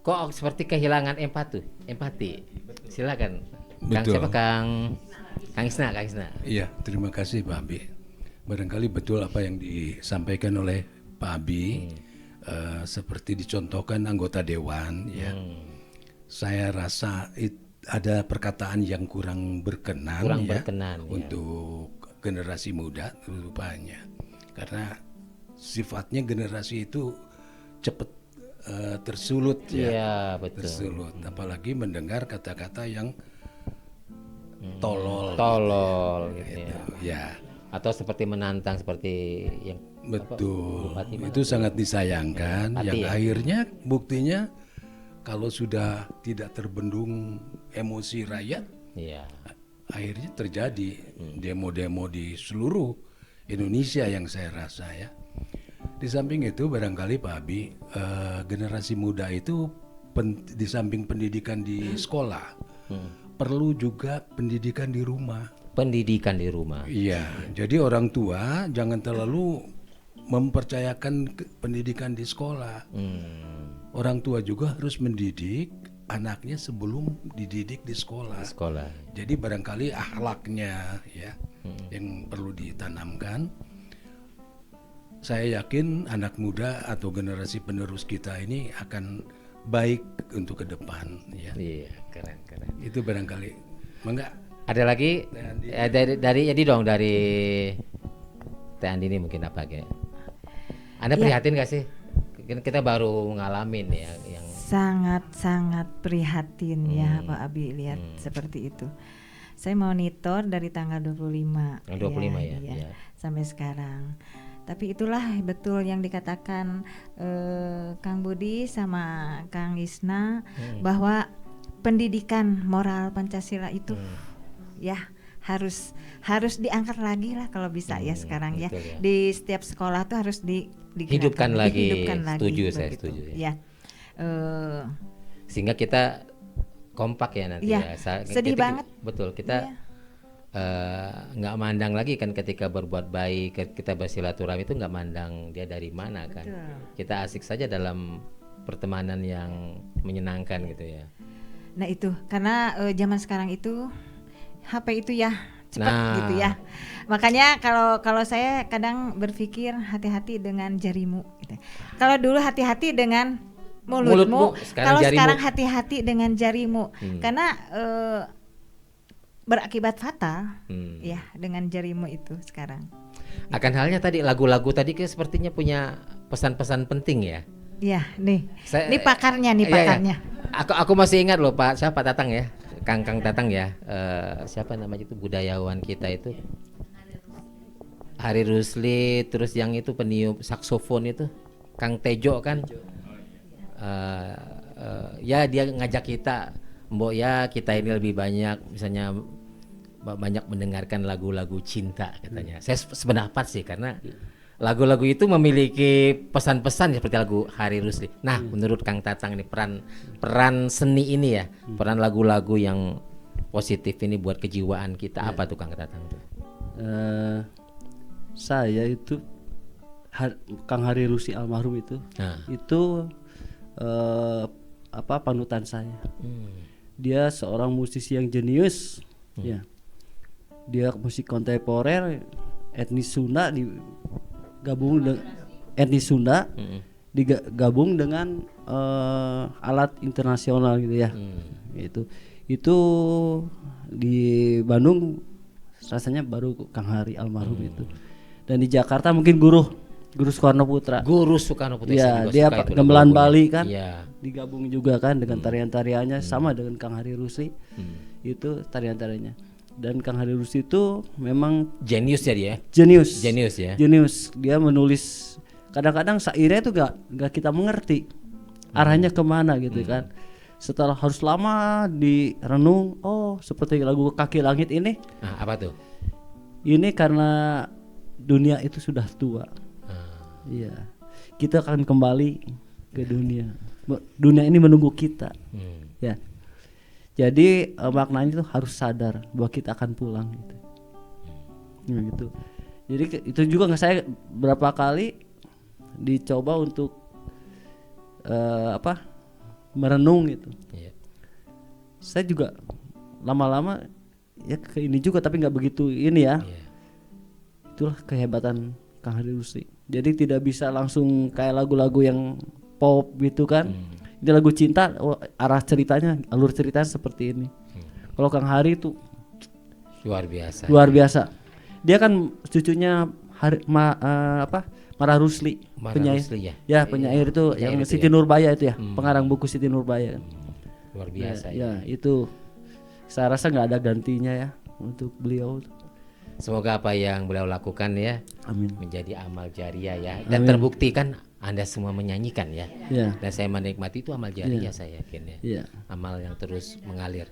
Kok seperti kehilangan empati. Silakan. Kang siapa? Kang Isna. Iya, terima kasih Pak Abi. Barangkali betul apa yang disampaikan oleh Pak Abi, seperti dicontohkan anggota dewan ya. Saya rasa ada perkataan yang kurang berkenan ya, untuk generasi muda rupanya. Karena sifatnya generasi itu cepat tersulut ya. Iya, betul. Tersulut, apalagi mendengar kata-kata yang tolol gitu ya. Atau seperti menantang, seperti yang betul. Itu sangat disayangkan yang akhirnya buktinya kalau sudah tidak terbendung emosi rakyat, akhirnya terjadi demo-demo di seluruh Indonesia yang saya rasa ya. Di samping itu barangkali Pak Abi, generasi muda itu di samping pendidikan di sekolah, perlu juga pendidikan di rumah. Iya, jadi orang tua jangan terlalu mempercayakan pendidikan di sekolah. Orang tua juga harus mendidik anaknya sebelum dididik di sekolah. Jadi barangkali akhlaknya ya yang perlu ditanamkan. Saya yakin anak muda atau generasi penerus kita ini akan baik untuk ke depan ya. Iya, keren. Itu barangkali. Mangga Ada lagi dari Edi dong, dari Teh Andini mungkin apa kayak. Anda prihatin gak sih? Kita baru ngalamin ya yang sangat prihatin ya Pak Abi lihat seperti itu. Saya monitor dari tanggal 25. Yang 25 ya. Sampai sekarang. Tapi itulah betul yang dikatakan Kang Budi sama Kang Isna bahwa pendidikan moral Pancasila itu ya harus diangkat lagi lah kalau bisa ya sekarang ya. Di setiap sekolah tuh harus dihidupkan lagi. Setuju, saya setuju ya. Sehingga kita kompak ya nanti ya. Sedih banget. Betul, kita nggak mandang lagi kan ketika berbuat baik, kita bersilaturahmi itu nggak mandang dia dari mana kan. Kita asik saja dalam pertemanan yang menyenangkan gitu ya. Nah itu karena zaman sekarang itu HP itu ya cepat gitu ya. Makanya kalau saya kadang berpikir hati-hati dengan jarimu gitu. Kalau dulu hati-hati dengan mulutmu, kalau sekarang hati-hati dengan jarimu. Karena berakibat fatal ya dengan jarimu itu sekarang. Akan halnya tadi lagu-lagu tadi sepertinya punya pesan-pesan penting ya. Iya, ini pakarnya nih pakarnya. Aku masih ingat loh Pak Tatang ya. Kang Tatang ya, siapa namanya itu budayawan kita itu Hari Rusli, terus yang itu peniup saksofon itu Kang Tejo kan, ya dia ngajak kita, mbok ya kita ini lebih banyak, misalnya banyak mendengarkan lagu-lagu cinta katanya. Saya sependapat sih karena lagu-lagu itu memiliki pesan-pesan seperti lagu Hari Rusli. Nah, menurut Kang Tatang ini peran seni ini ya, peran lagu-lagu yang positif ini buat kejiwaan kita apa tuh Kang Tatang? Saya itu Kang Hari Rusli almarhum itu panutan saya. Dia seorang musisi yang jenius, ya. Dia musik kontemporer, etnis Sunda digabung dengan etnis Sunda digabung dengan alat internasional gitu ya. Itu di Bandung rasanya baru Kang Hari almarhum itu. Dan di Jakarta mungkin Guru Soekarno Putra. Ya, dia gamelan Bali kan. Ya. Digabung juga kan dengan tarian-tariannya sama dengan Kang Hari Rusli. Itu tarian-tariannya. Dan Kang Hari Rusli itu memang jenius ya dia. Jenius ya. Dia menulis kadang-kadang syairnya itu gak kita mengerti arahnya kemana gitu kan. Setelah harus lama direnung, oh seperti lagu Kaki Langit ini. Apa tuh? Ini karena dunia itu sudah tua. Iya. Kita akan kembali ke dunia. Dunia ini menunggu kita. Ya. Jadi maknanya itu harus sadar bahwa kita akan pulang gitu. Gitu. Jadi itu juga saya berapa kali dicoba untuk merenung gitu. Saya juga lama-lama ya ke ini juga tapi nggak begitu ini ya. Itulah kehebatan Kang Hari Rusli. Jadi tidak bisa langsung kayak lagu-lagu yang pop gitu kan. Ini lagu cinta, arah ceritanya, alur ceritanya seperti ini. Kalau Kang Hari itu luar biasa. Dia kan cucunya Marah Rusli, penyair. Penyair itu yang Siti Nurbaya itu ya, pengarang buku Siti Nurbaya. Luar biasa. Ya, itu saya rasa nggak ada gantinya ya untuk beliau. Semoga apa yang beliau lakukan ya menjadi amal jariah ya. Dan terbukti kan Anda semua menyanyikan ya. Dan saya menikmati itu amal jariah saya yakin ya. Amal yang terus mengalir.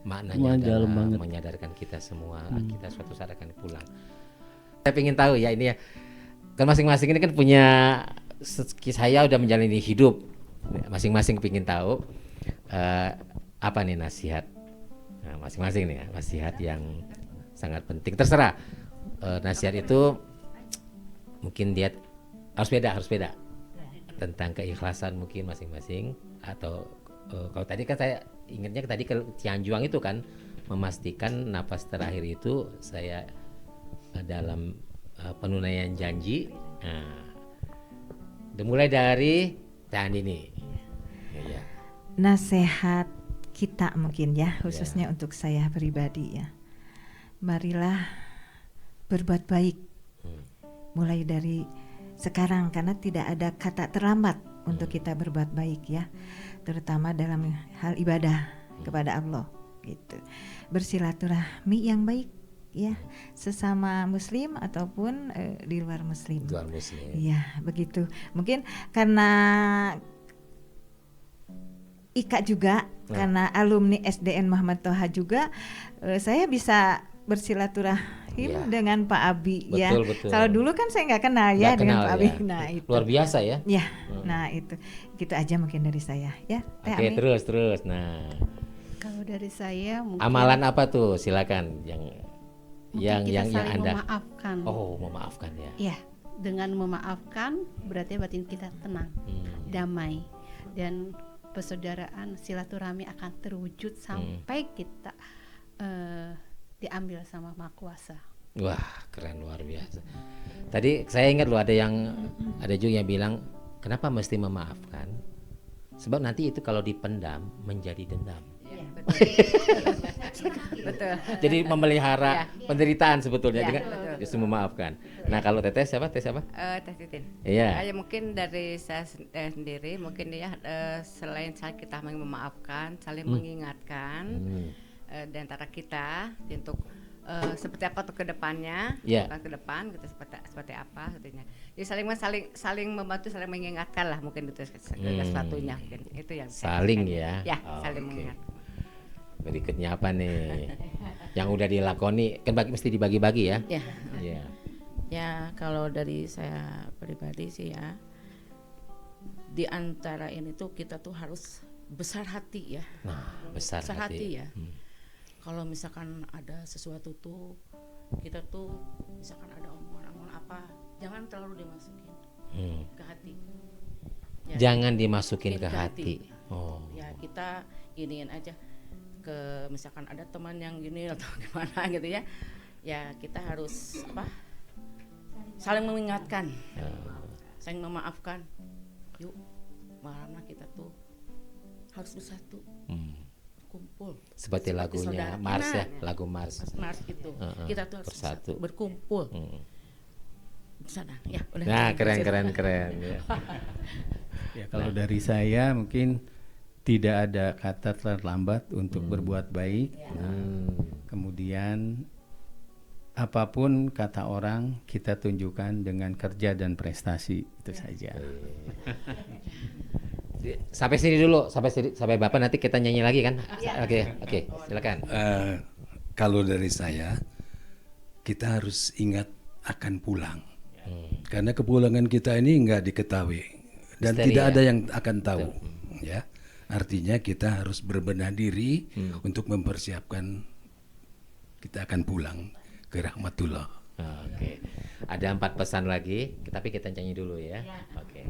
Maknanya adalah menyadarkan kita semua kita suatu saat akan pulang. Saya ingin tahu ya ini ya. Kan masing-masing ini kan punya, saya udah menjalani hidup. Masing-masing ingin tahu apa nih nasihat. Nah, masing-masing nih ya, nasihat yang sangat penting. Terserah nasihat itu mungkin dia harus beda tentang keikhlasan mungkin masing-masing atau kalau tadi kan saya ingatnya tadi ke Cianjuang itu kan memastikan napas terakhir itu saya dalam penunaian janji. Dimulai dari Tani nih. Nasihat kita mungkin ya khususnya untuk saya pribadi ya. marilah berbuat baik mulai dari sekarang, karena tidak ada kata terlambat untuk kita berbuat baik ya, terutama dalam hal ibadah kepada Allah gitu. Bersilaturahmi yang baik ya, sesama muslim ataupun di luar muslim. Luar muslim. Iya, begitu. Mungkin karena Ika juga, karena alumni SDN Muhammad Toha juga, saya bisa bersilaturahim dengan Pak Abi ya. Betul. Kalau dulu kan saya nggak kenal ya dengan Pak Abi. Ya. Nah itu luar biasa ya. Ya, nah itu gitu aja mungkin dari saya ya. Teh Oke, Ami. terus. Nah, Kalau dari saya mungkin amalan apa tuh? Silakan yang kita saling Anda. memaafkan. Oh, memaafkan ya. Ya, dengan memaafkan berarti batin kita tenang, damai, dan persaudaraan silaturahmi akan terwujud sampai kita diambil sama Maha Kuasa. Wah, keren, luar biasa. Tadi saya ingat loh, ada juga yang bilang, kenapa mesti memaafkan? Sebab nanti itu kalau dipendam menjadi dendam. Iya, betul. Betul. Jadi memelihara penderitaan sebetulnya Ya, dengan betul. justru memaafkan. Nah, kalau Teteh siapa? Teh siapa? Teh Titin. Iya. Ya, mungkin dari saya sendiri mungkin ya selain kita memaafkan, saling mengingatkan di antara kita untuk seperti apa tuh ke depannya, ke depan gitu seperti apa artinya. Jadi saling membantu, saling mengingatkan lah mungkin itu segala sesuatunya mungkin itu yang saling ya. Ya, saling mengingatkan. Berikutnya apa nih? Yang udah dilakoni kan mesti dibagi-bagi ya. Ya. Iya. Ya, kalau dari saya pribadi sih ya, di antara ini tuh kita tuh harus besar hati ya. Nah, besar hati ya. Kalau misalkan ada sesuatu tuh kita tuh misalkan ada omongan apa, jangan terlalu dimasukin ke hati. Ya, jangan dimasukin ke hati. Oh. Ya, kita iniin aja ke misalkan ada teman yang gini atau gimana gitu ya. Ya, kita harus saling mengingatkan. Saling memaafkan. Yuk, mana kita tuh harus bersatu. Kumpul seperti lagunya Mars ya, lagu Mars itu kita tuh harus bersatu, berkumpul sana ya udah. Nah, keren ya. Ya, kalau dari saya mungkin tidak ada kata terlambat untuk berbuat baik. Kemudian apapun kata orang kita tunjukkan dengan kerja dan prestasi, itu saja. Sampai sini dulu, sampai Bapak nanti kita nyanyi lagi kan? Oke, silakan. Kalau dari saya, kita harus ingat akan pulang, karena kepulangan kita ini nggak diketahui dan misteri tidak ya? ada yang akan tahu, ya. Artinya kita harus berbenah diri untuk mempersiapkan kita akan pulang ke rahmatullah. Oke. Ada 4 pesan lagi, tapi kita nyanyi dulu ya. Oke.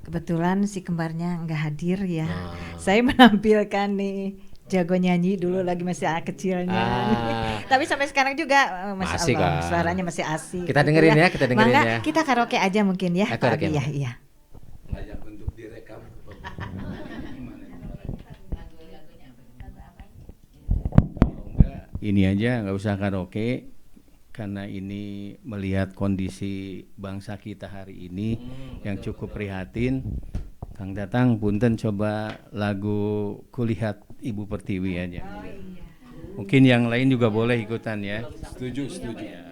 Kebetulan si kembarnya nggak hadir ya. Saya menampilkan nih jago nyanyi dulu lagi masih kecilnya. Tapi sampai sekarang juga Masya Allah suaranya masih asik. Kita dengerin ya, kita dengerin Mangga, ya. kita karaoke aja mungkin ya. Iya. Ngajak untuk direkam. Ini aja, nggak usah karaoke, karena ini melihat kondisi bangsa kita hari ini yang cukup prihatin. Kang Tatang, punten coba lagu Kulihat Ibu Pertiwi aja. Mungkin yang lain juga boleh ikutan ya. Setuju. Ya.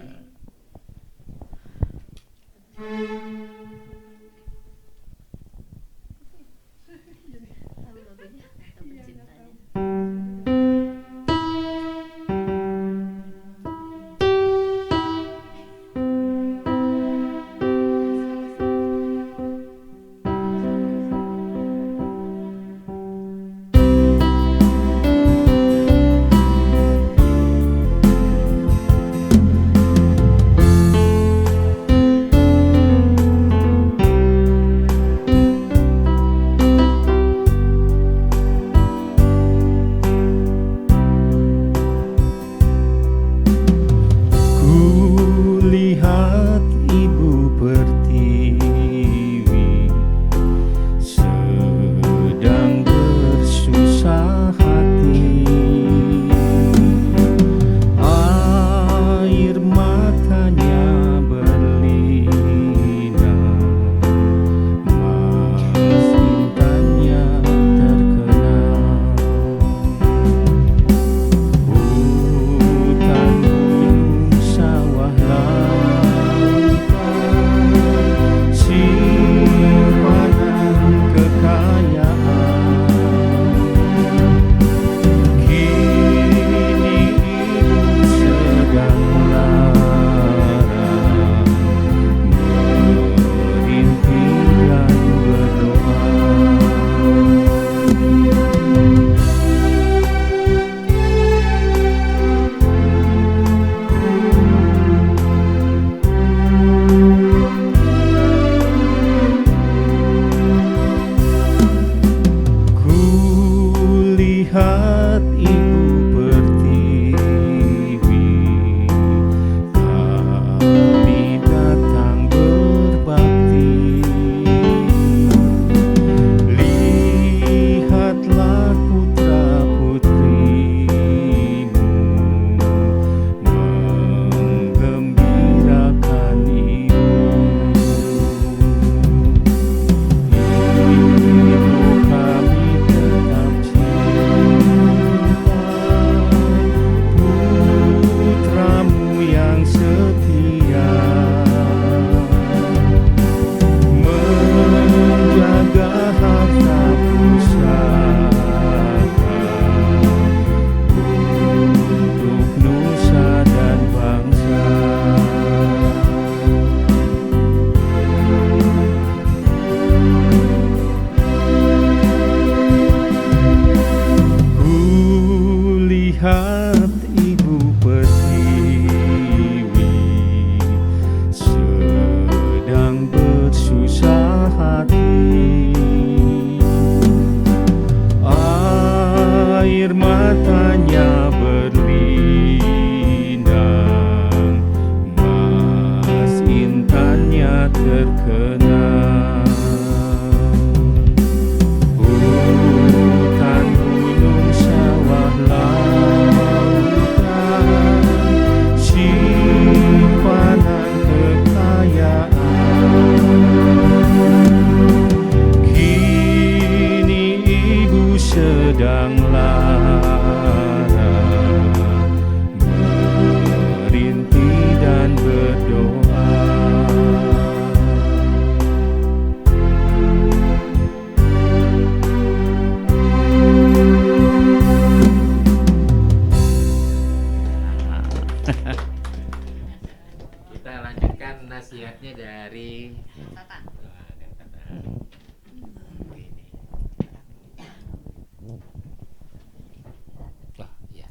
Wah, ya.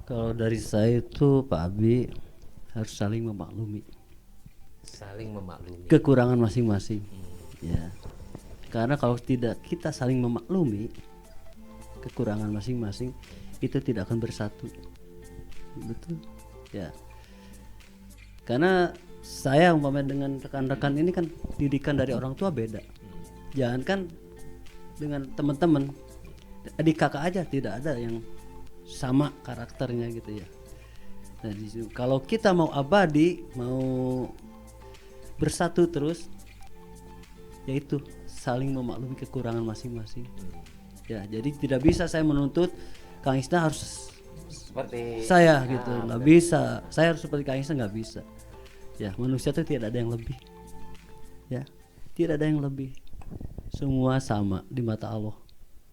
Kalau dari saya itu Pak Abi harus saling memaklumi. Saling memaklumi. Kekurangan masing-masing. Ya. Karena kalau tidak kita saling memaklumi kekurangan masing-masing, itu tidak akan bersatu. Betul. Ya. Karena saya umpamanya dengan rekan-rekan ini kan didikan dari orang tua beda. Jangan kan dengan teman-teman, adik kakak aja tidak ada yang sama karakternya gitu ya. Nah, kalau kita mau abadi, mau bersatu terus, yaitu saling memaklumi kekurangan masing-masing. Ya, jadi tidak bisa saya menuntut Kang Isna harus Seperti saya gitu, nggak bisa. Saya harus seperti Kang Isna, nggak bisa. Ya, manusia itu tidak ada yang lebih. Ya, tidak ada yang lebih. Semua sama di mata Allah.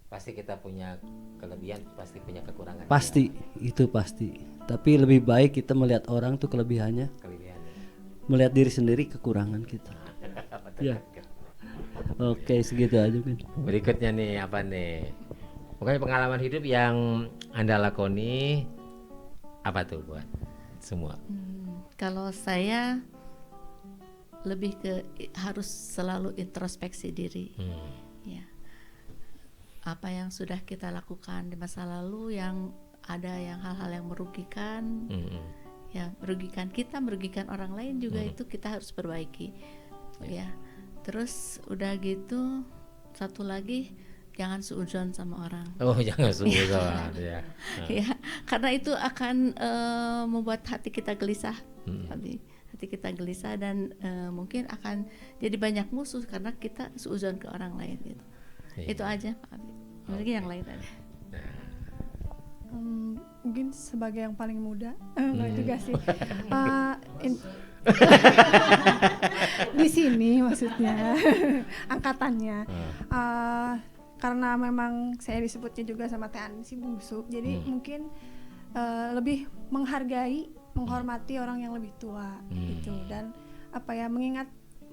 Pasti kita punya kelebihan, pasti punya kekurangan. Pasti, itu pasti. Tapi lebih baik kita melihat orang tuh kelebihannya. Melihat diri sendiri kekurangan kita. Ya. Oke, segitu aja kan. Berikutnya nih apa nih? Pokoknya pengalaman hidup yang Anda lakoni apa tuh buat semua? Kalau saya lebih ke harus selalu introspeksi diri. Ya. Apa yang sudah kita lakukan di masa lalu yang ada yang hal-hal yang merugikan, ya merugikan kita, merugikan orang lain juga itu kita harus perbaiki. Ya. Terus udah gitu satu lagi jangan suudzon sama orang. Oh, jangan suudzon ya. Ya, karena itu akan membuat hati kita gelisah. Hati kita gelisah dan mungkin akan jadi banyak musuh karena kita suudzon ke orang lain gitu. Itu aja Pak Abi. Mungkin yang lain ada. Mungkin sebagai yang paling muda, enggak juga sih. Di sini maksudnya angkatannya. Karena memang saya disebutnya juga sama Teh Ani si bungsu, jadi mungkin lebih menghargai, menghormati orang yang lebih tua gitu, dan apa ya, mengingat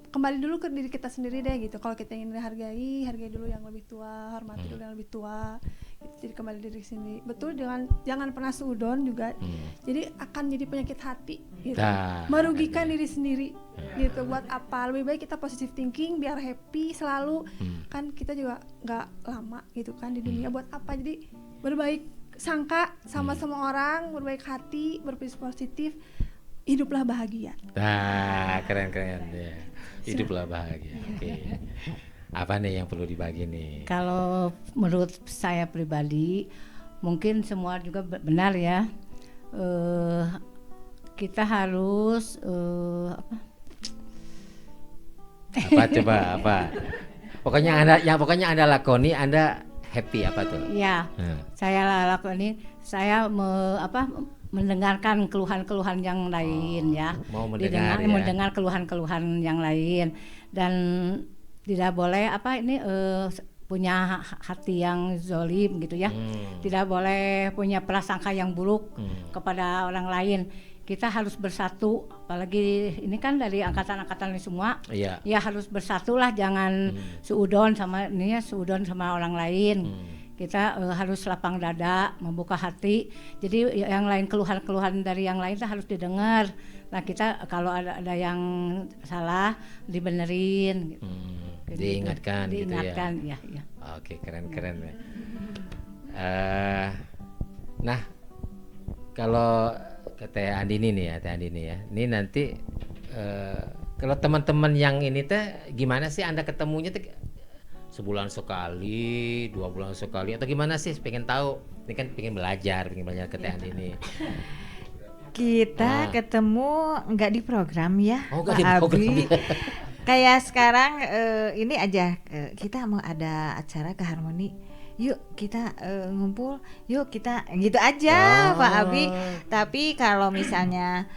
kembali dulu ke diri kita sendiri deh gitu. Kalau kita ingin dihargai, hargai dulu yang lebih tua, hormati dulu yang lebih tua gitu. Jadi kembali diri sendiri, betul, jangan pernah suudon juga. Jadi akan jadi penyakit hati gitu, merugikan diri sendiri gitu. Buat apa? Lebih baik kita positive thinking biar happy selalu. Kan kita juga nggak lama gitu kan di dunia. Buat apa? Jadi berbaik sangka sama semua orang, berbaik hati, berpikir positif, hiduplah bahagia. Keren ya. Hiduplah bahagia. Oke. Apa nih yang perlu dibagi nih? Kalau menurut saya pribadi, mungkin semua juga benar ya. Kita harus apa? Pokoknya Anda lakoni, Anda happy apa tuh? Ya, saya lakoni. Saya mendengarkan keluhan-keluhan yang lain ya. Mau mendengar keluhan-keluhan yang lain, dan tidak boleh punya hati yang zolim gitu ya. Tidak boleh punya prasangka yang buruk kepada orang lain. Kita harus bersatu, apalagi ini kan dari angkatan-angkatan ini semua. Ya harus bersatulah, jangan suudon sama orang lain. Kita harus lapang dada, membuka hati. Jadi yang lain, keluhan-keluhan dari yang lain harus didengar. Nah, kita kalau ada yang salah dibenerin gitu. Diingatkan gitu ya. Oke, keren ya. Nah, kalau Teh Andini nih ya. Ini nanti kalau teman-teman yang ini teh gimana sih Anda ketemunya teh? Sebulan sekali, 2 bulan sekali, atau gimana sih? Pengen tahu. Ini kan pengen belajar ke Teh Andini. Kita ketemu nggak di program ya, Pak Abi. Kayak sekarang ini aja, kita mau ada acara ke Harmoni. Yuk kita ngumpul, yuk kita gitu aja Pak Abi. Tapi kalau misalnya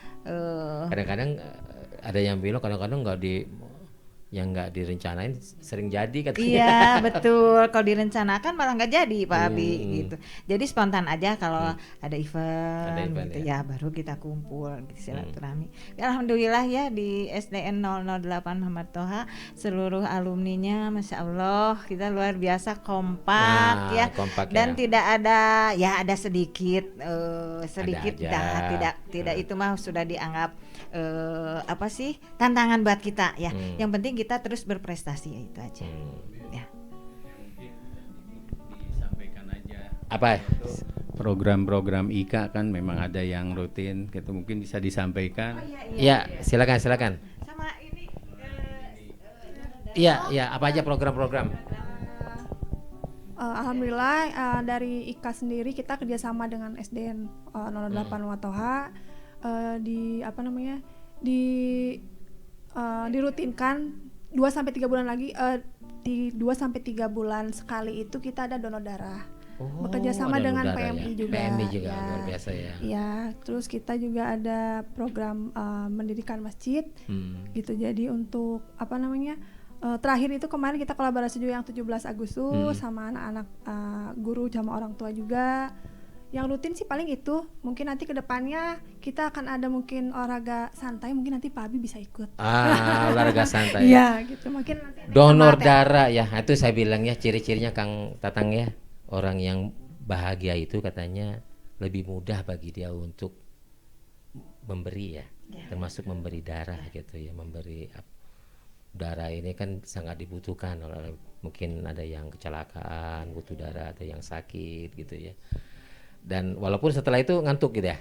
kadang-kadang ada yang bilang kadang-kadang nggak yang nggak direncanain sering jadi katanya. Iya betul, kalau direncanakan malah nggak jadi Pak Abi gitu. Jadi spontan aja kalau ada event gitu ya baru kita kumpul gitu silaturahmi. Alhamdulillah ya di SDN 008 Muhammad Toha seluruh alumninya Masya Allah kita luar biasa kompak ya. Kompak, dan ya. tidak ada ya ada sedikit tidak itu mah sudah dianggap apa sih tantangan buat kita ya. Yang penting kita terus berprestasi ya itu aja. Ya. Disampaikan aja. Apa? Program-program IKA kan memang ada yang rutin, gitu mungkin bisa disampaikan. Iya, silakan. Sama ini Iya, apa aja program-program? Alhamdulillah dari IKA sendiri kita kerjasama dengan SDN 008 Watoha di apa namanya dirutinkan 2-3 bulan lagi di 2-3 bulan sekali itu kita ada donor darah. Bekerja sama dengan PMI juga. PMI juga luar biasa ya. Ya, terus kita juga ada program mendirikan masjid. Gitu. Jadi untuk apa namanya? Terakhir itu kemarin kita kolaborasi juga yang 17 Agustus sama anak-anak guru sama orang tua juga. Yang rutin sih paling itu. Mungkin nanti ke depannya kita akan ada mungkin olahraga santai, mungkin nanti Pak Abi bisa ikut. Olahraga santai. Iya, gitu. Mungkin nanti donor darah ya. Itu saya bilang ya ciri-cirinya Kang Tatang ya. Orang yang bahagia itu katanya lebih mudah bagi dia untuk memberi ya. Termasuk memberi darah gitu ya, memberi darah ini kan sangat dibutuhkan oleh mungkin ada yang kecelakaan butuh darah, ada yang sakit gitu ya. Dan walaupun setelah itu ngantuk gitu ya?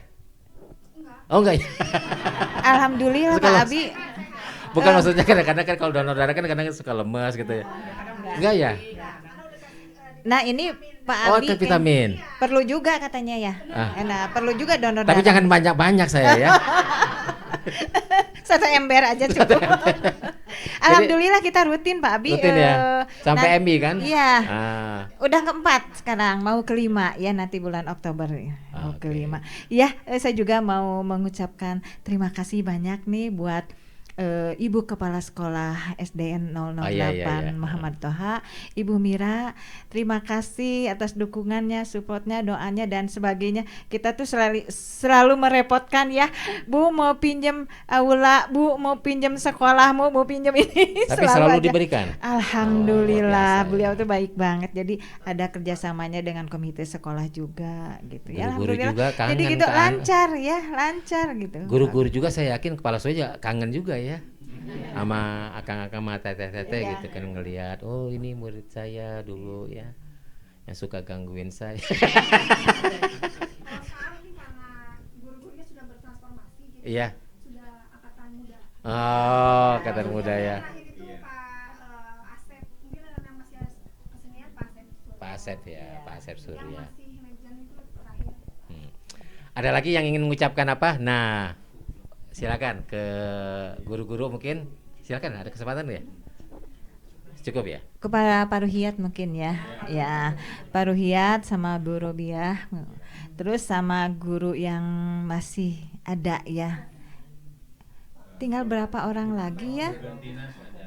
Oh enggak ya? Alhamdulillah Pak Abi. Bukan maksudnya kadang-kadang kan kalau donor darah kan kadang suka lemas gitu ya. Enggak ya? Nah ini Pak Abi vitamin. Perlu juga katanya ya. Nah perlu juga donor darah. Tapi jangan banyak-banyak saya ya. 1 ember aja cukup. Alhamdulillah kita rutin Pak Abi. Rutin ya? Sampai MI kan? Iya. Udah ke-4 sekarang, mau ke-5 ya nanti bulan Oktober ya. Mau ke-5. Ya, saya juga mau mengucapkan terima kasih banyak nih buat Ibu Kepala Sekolah SDN 008 Muhammad Toha, Ibu Mira, terima kasih atas dukungannya, supportnya, doanya dan sebagainya. Kita tuh selalu merepotkan ya, Bu mau pinjam aula, Bu mau pinjam sekolahmu, mau pinjam ini. Tapi selalu diberikan. Alhamdulillah, beliau tuh baik banget. Jadi ada kerjasamanya dengan komite sekolah juga gitu ya. Guru-guru juga kangen. Jadi gitu lancar gitu. Guru-guru juga saya yakin kepala sekolah juga kangen juga ya. Sama akang-akang sama teteh-teteh gitu kan ngelihat, oh ini murid saya dulu ya yang suka gangguin saya. guru-gurunya sudah bertransformasi gitu. Iya. Sudah angkatan muda. Oh, angkatan muda ya. Pak Asep, mungkin ada yang masih kesenian Pak Asep ya, Pak Asep Surya. Yang masih legend itu terakhir. Ada lagi yang ingin mengucapkan apa? Nah, silakan ke guru-guru mungkin. Silakan, ada kesempatan ya? Cukup ya? Kepada Pak Ruhiyat mungkin ya. Ya, Pak Ruhiyat sama Bu Robiah. Terus sama guru yang masih ada ya. Tinggal berapa orang lagi ya?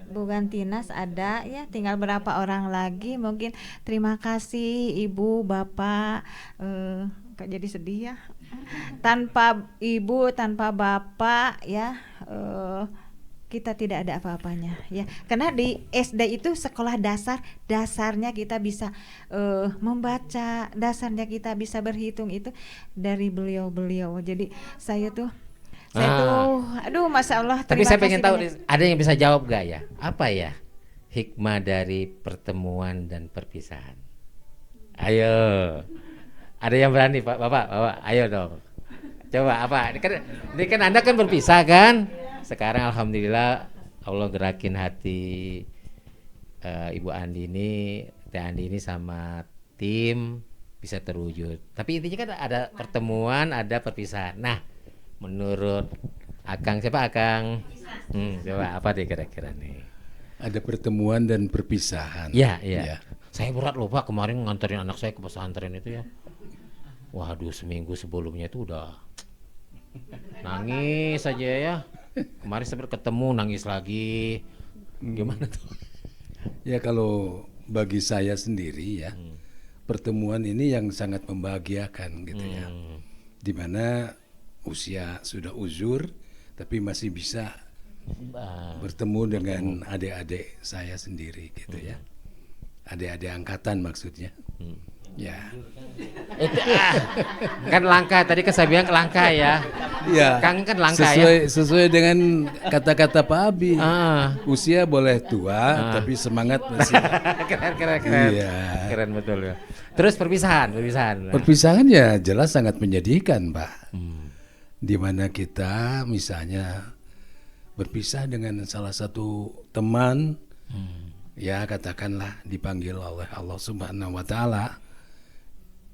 Bu Gantinas ada ya, tinggal berapa orang lagi mungkin. Terima kasih Ibu, Bapak. Kok jadi sedih ya? Tanpa ibu, tanpa bapak ya kita tidak ada apa-apanya ya. Karena di SD itu sekolah dasarnya kita bisa membaca, dasarnya kita bisa berhitung itu dari beliau-beliau. Jadi saya tuh aduh Masya Allah. Tapi saya pengen tahu ada yang bisa jawab gak ya? Apa ya hikmah dari pertemuan dan perpisahan? Ayo. Ada yang berani Bapak, ayo dong. Coba apa? Ini kan Anda kan berpisah kan? Sekarang alhamdulillah Allah gerakin hati Ibu Andini, Teh Andini sama tim bisa terwujud. Tapi intinya kan ada pertemuan, ada perpisahan. Nah, menurut Akang siapa Akang? Coba apa deh kira-kira nih? Ada pertemuan dan perpisahan. Iya. Saya berat loh Pak kemarin nganterin anak saya ke pesantren itu ya. Waduh, seminggu sebelumnya itu udah nangis aja ya. Kemarin sempat ketemu nangis lagi. Gimana tuh? Ya kalau bagi saya sendiri ya, pertemuan ini yang sangat membahagiakan gitu ya. Dimana usia sudah uzur, tapi masih bisa bertemu dengan adik-adik saya sendiri gitu ya. Adik-adik angkatan maksudnya. Ya. Kan langka, tadi kan saya bilang langka ya. Ya. Kan langka sesuai dengan kata-kata Pak Abi. Usia boleh tua, tapi semangat masih. Keren. Iya. Keren betul ya. Terus perpisahan. Perpisahan ya jelas sangat menyedihkan, Pak. Di mana kita misalnya berpisah dengan salah satu teman, ya katakanlah dipanggil oleh Allah Subhanahu Wa Taala.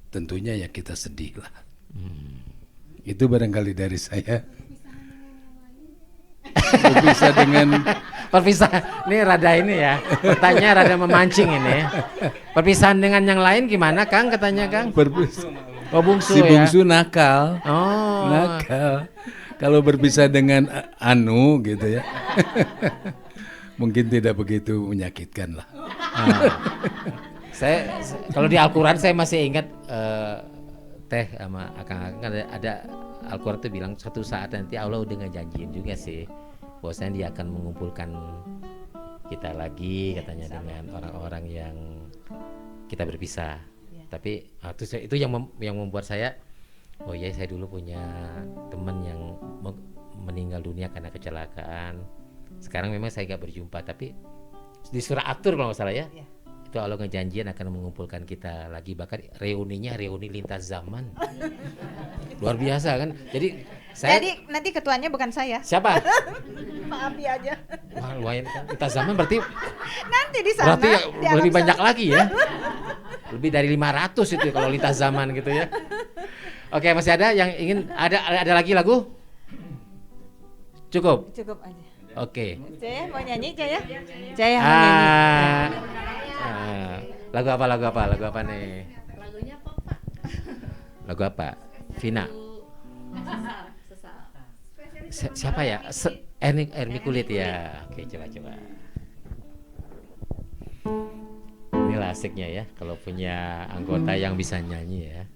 Tentunya ya kita sedih lah. Itu barangkali dari saya. Perpisahan ini rada ini ya. Pertanyaan rada memancing ini. Perpisahan dengan yang lain gimana, Kang? Katanya, Kang. Oh, bungsu si ya. Bungsu nakal. Oh. Nakal. Kalau berpisah dengan Anu gitu ya. Mungkin tidak begitu menyakitkan lah. Saya kalau di Al-Quran saya masih ingat Teh sama Akang ada Al-Quran itu bilang suatu saat nanti Allah udah ngejanjiin juga sih bahwasanya dia akan mengumpulkan kita lagi katanya dengan orang-orang yang kita berpisah. Tapi itu yang membuat saya oh iya saya dulu punya teman yang meninggal dunia karena kecelakaan. Sekarang memang saya gak berjumpa tapi di surah At-Tur kalau nggak salah ya. Itu Allah ngejanjian akan mengumpulkan kita lagi, bahkan reuni lintas zaman. Luar biasa kan. Jadi nanti ketuanya bukan saya. Siapa? Pak Abi aja. Wah, lumayan kan. Lintas zaman berarti nanti di sana. Berarti lebih banyak lagi ya. Lebih dari 500 itu kalau lintas zaman gitu ya. Oke, masih ada yang ingin ada lagi lagu? Cukup aja. Oke. Jaya mau nyanyi, Jaya mau nyanyi. Lagu apa nih? Lagunya apa, Pak? Lagu apa? Vina. Siapa ya? Ermi Kulit ya. Oke, coba. Inilah asiknya ya kalau punya anggota yang bisa nyanyi ya.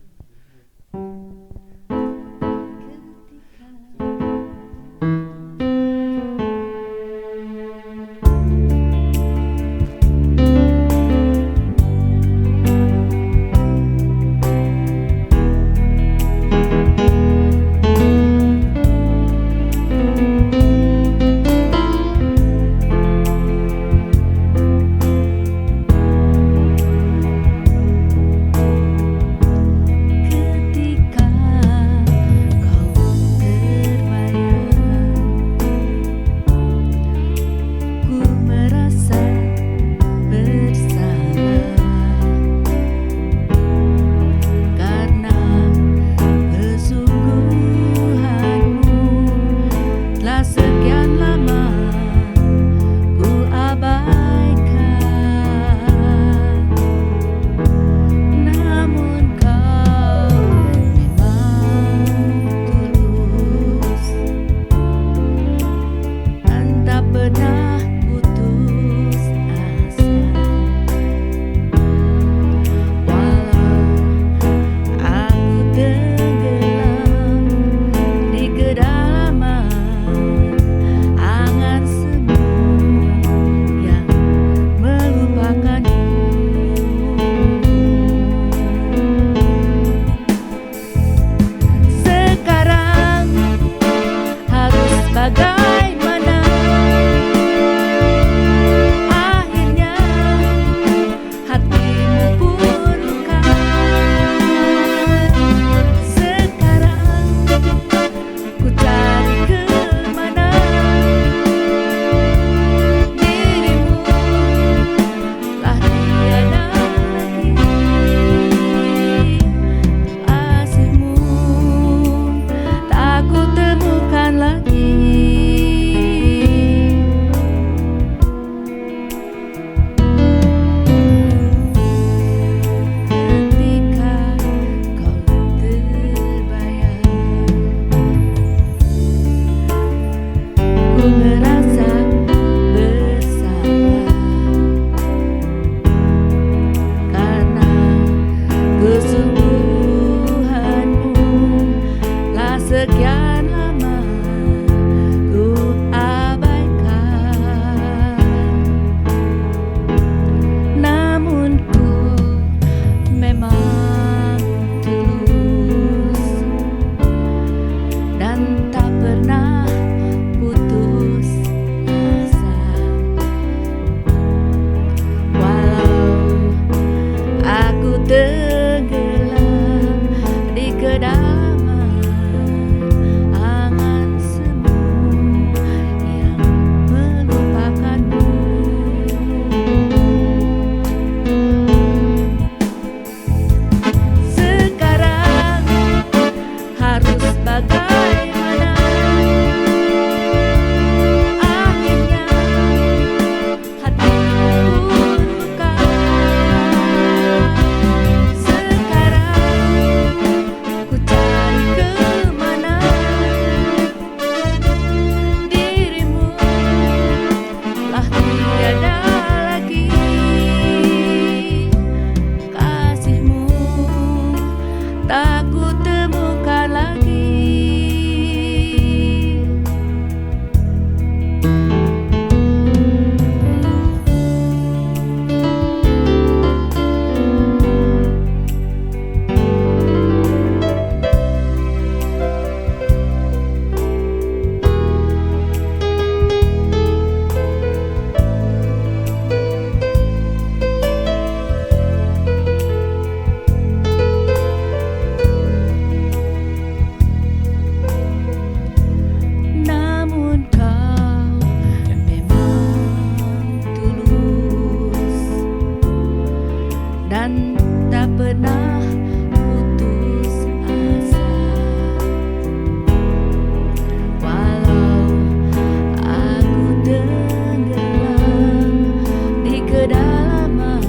kedalaman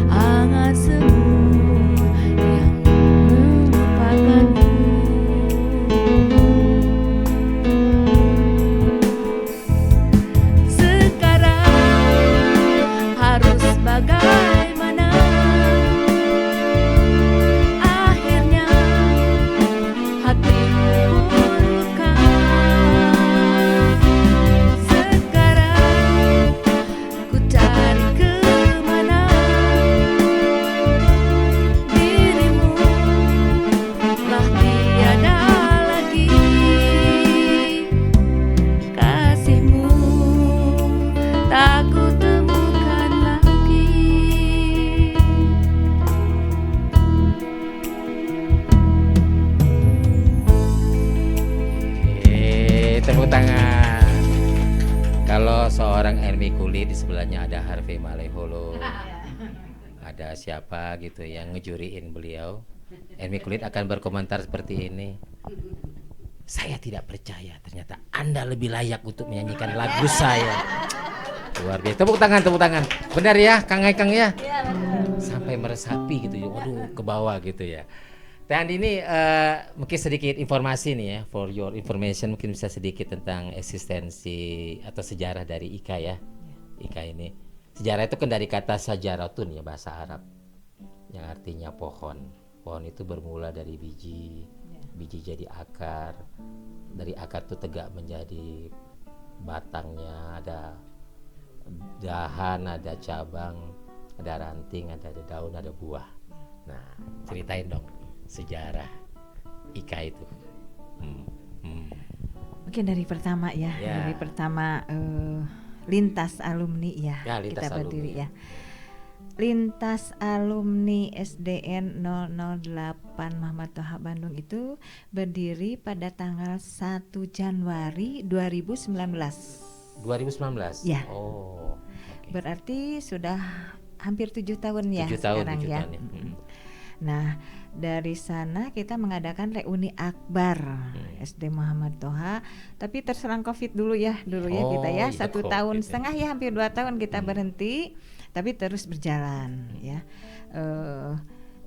hangat semua yang melupakanmu. Sekarang harus bagaimana? Akhirnya hatiku luka. Sekarang ku cari kemana? Dirimu telah tiada lagi. Kasihmu tak ku temukan lagi. Tepuk tangan. Kalau seorang Ermi Kulit di sebelahnya ada Harvey Maleholo, ada siapa gitu yang ngejuriin beliau, Ermi Kulit akan berkomentar seperti ini. Saya tidak percaya, ternyata Anda lebih layak untuk menyanyikan lagu saya. Luar biasa. Tepuk tangan, tepuk tangan. Benar ya, Kang Ekang ya? Sampai meresapi gitu ya. Waduh, ke bawah gitu ya. Dan ini mungkin sedikit informasi nih ya, for your information, mungkin bisa sedikit tentang eksistensi atau sejarah dari Ika ya. Ika ini. Sejarah itu kan dari kata sajaratun ya, bahasa Arab. Yang artinya pohon. Pohon itu bermula dari biji. Biji jadi akar. Dari akar itu tegak menjadi batangnya, ada dahan, ada cabang, ada ranting, ada daun, ada buah. Nah, ceritain dong sejarah Ika itu. Mungkin dari pertama ya, dari pertama lintas alumni ya, lintas kita berdiri alumni. ya. Lintas alumni SDN 008 Muhammad Toha Bandung itu berdiri pada tanggal 1 Januari 2019. 2019? Ya. Oh. Okay. Berarti sudah hampir 7 tahun ya 7 tahun, sekarang 7 ya. tahun ya. Nah, dari sana kita mengadakan reuni akbar SD Muhammad Toha, tapi terserang COVID dulu ya kita ya, 1 tahun setengah ya, hampir 2 tahun kita berhenti, tapi terus berjalan ya.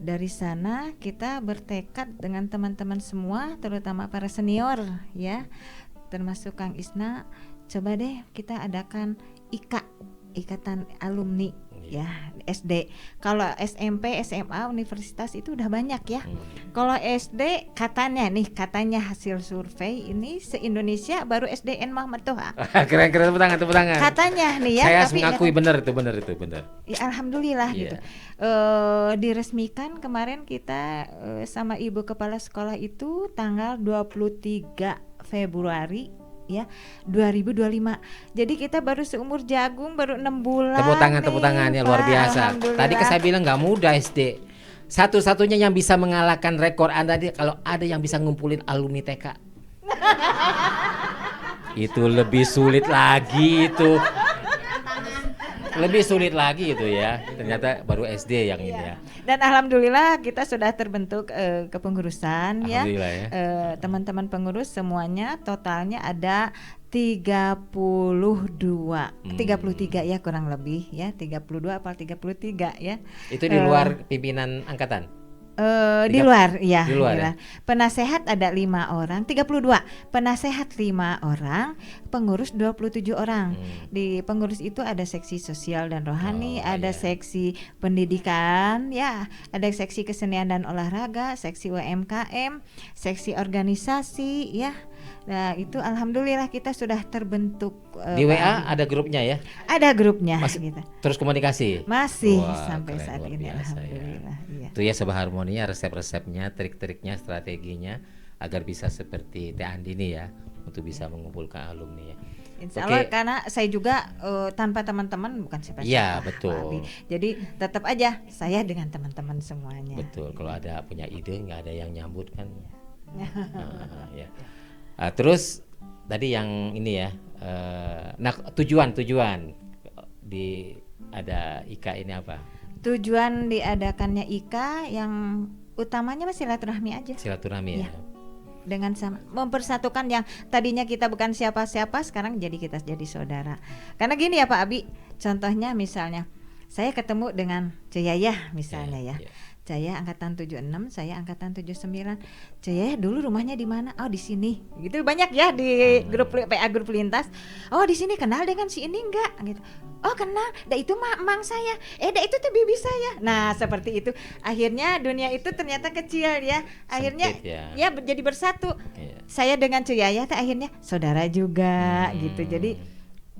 Dari sana kita bertekad dengan teman-teman semua, terutama para senior ya, termasuk Kang Isna, coba deh kita adakan Ikatan Alumni ya SD. Kalau SMP, SMA, universitas itu udah banyak ya. Kalau SD katanya hasil survei ini se-Indonesia baru SDN Muhammad Toha. Keren-keren, tepuk tangan. Katanya nih ya. Saya tapi mengakui benar. Ya, alhamdulillah gitu. Diresmikan kemarin kita sama Ibu Kepala Sekolah itu tanggal 23 Februari ya 2025. Jadi kita baru seumur jagung, baru 6 bulan. Tepuk tangan ya, luar biasa. Tadi saya bilang nggak mudah SD. Satu-satunya yang bisa mengalahkan rekor Anda kalau ada yang bisa ngumpulin alumni TK. Itu lebih sulit lagi itu. Lebih sulit lagi itu ya. Ternyata baru SD yang ini ya. Dan alhamdulillah kita sudah terbentuk kepengurusan ya. Teman-teman pengurus semuanya totalnya ada 33 ya kurang lebih ya, 32 apa 33 ya. Itu di luar pimpinan angkatan? Di luar ya. Penasehat ada 5 orang, 32. Penasehat 5 orang, pengurus 27 orang. Di pengurus itu ada seksi sosial dan rohani, ada seksi pendidikan ya, ada seksi kesenian dan olahraga, seksi UMKM, seksi organisasi ya. Nah, itu alhamdulillah kita sudah terbentuk. Di WA ada grupnya ya? Ada grupnya. Gitu. Terus komunikasi? Masih sampai saat ini alhamdulillah. Ya. Itu ya Sobat Harmonia, resep-resepnya, trik-triknya, strateginya agar bisa seperti Teh Andini ya, untuk bisa mengumpulkan alumni ya. Insya Allah karena saya juga tanpa teman-teman bukan siapa-siapa. Iya betul. Jadi tetap aja saya dengan teman-teman semuanya. Betul. Kalau ada punya ide nggak ada yang nyambut kan. Ya. Terus tadi yang ini ya, nah tujuan di ada IKA ini apa? Tujuan diadakannya IKA yang utamanya silaturahmi aja. Silaturahmi ya. dengan mempersatukan yang tadinya kita bukan siapa-siapa, sekarang jadi kita jadi saudara. Karena gini ya Pak Abi, contohnya misalnya saya ketemu dengan Ceyayah misalnya ya. Saya angkatan 76, saya angkatan 79. Saya dulu rumahnya di mana? Oh, di sini. Gitu banyak ya di grup PA grup lintas. Oh, di sini kenal dengan si ini enggak? Gitu. Oh, kenal. Dah itu mang saya. Dah itu tuh bibi saya. Nah, seperti itu. Akhirnya dunia itu ternyata kecil ya. Akhirnya ya jadi bersatu. Saya dengan Cuyaya akhirnya saudara juga gitu. Jadi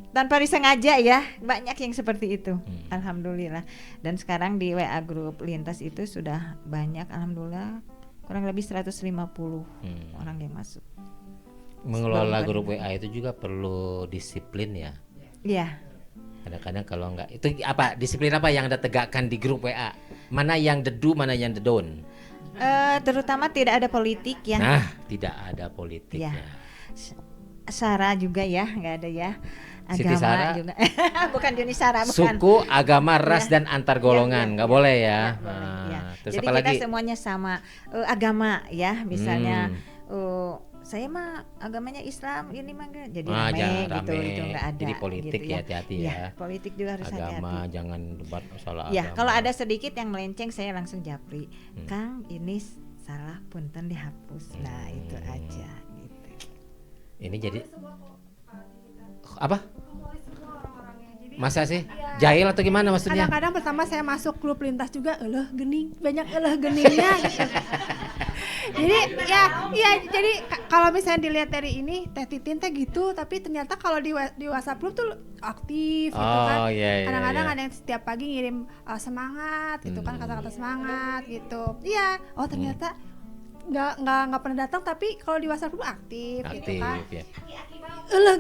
tanpa disengaja ya, banyak yang seperti itu. Alhamdulillah. Dan sekarang di WA grup lintas itu sudah banyak, alhamdulillah, kurang lebih 150 orang yang masuk. Mengelola grup WA itu juga perlu disiplin ya. Iya. Kadang-kadang kalau enggak, itu apa disiplin apa yang Anda tegakkan di grup WA? Mana yang the do, mana yang the don't? Terutama tidak ada politik ya. Nah, tidak ada politik ya. Sara juga ya, nggak ada ya. Siti Sara juga. Bukan Yuni Sara, bukan. Suku, agama, ras dan antar golongan, nggak boleh ya. Terus jadi kita semuanya sama agama ya, misalnya saya mah agamanya Islam, ini mah jadi rame gitu, itu nggak ada. Jadi politik gitu ya, hati-hati ya. Politik juga harus hati-hati. Agama jangan debat masalah ya, agama. kalau ada sedikit yang melenceng saya langsung japri. Kang, ini salah, punten dihapus. Nah, itu aja gitu. Ini jadi apa? Masa sih? Jahil atau gimana maksudnya? Kadang-kadang pertama saya masuk klub lintas juga, gening, banyak geningnya gitu. Jadi jadi kalau misalnya dilihat dari ini Teh Titin teh gitu, tapi ternyata kalau di WhatsApp group tuh aktif gitu kan. Kadang-kadang ada yang setiap pagi ngirim semangat gitu kan, kata-kata semangat gitu. Iya, ternyata nggak pernah datang, tapi kalau di WhatsApp group aktif gitu kan. Ya.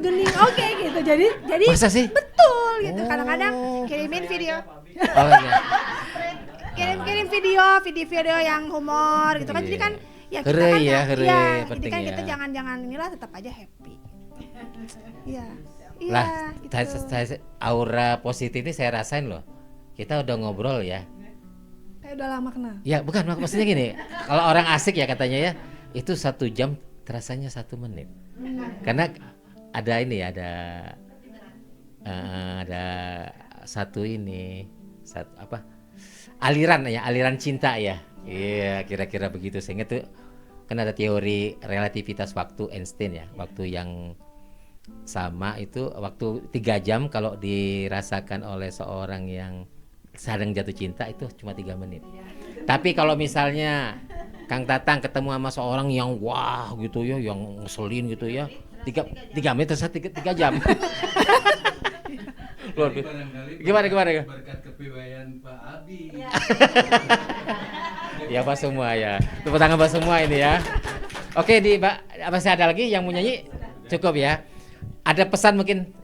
Gening, oke gitu. Jadi masa sih? Betul gitu. Kadang-kadang kirimin video. Kirim video yang humor gitu kan. Jadi kan ya kita kan jadi kan kita jangan inilah, tetap aja happy. Iya. Lah, saya aura positif ini saya rasain loh. Kita udah ngobrol ya. Kayak udah lama kenal. Ya bukan, maksudnya gini. Kalau orang asik ya katanya ya, itu 1 jam terasanya 1 menit. Karena ada ini, ada satu aliran cinta ya. Iya, kira-kira begitu. Sehingga tuh kan ada teori relativitas waktu Einstein ya. Waktu yang sama itu waktu 3 jam kalau dirasakan oleh seorang yang sedang jatuh cinta itu cuma 3 menit. Tapi kalau misalnya Kang Tatang ketemu sama seorang yang wah gitu ya, yang ngeselin gitu ya, 3 menit terus 3 jam. Gimana? Berkat kepewaian Pak Abi. Ya Pak semua ya. Tepuk tangan Pak semua ini ya. Oke, masih ada lagi yang mau nyanyi? Cukup ya. Ada pesan mungkin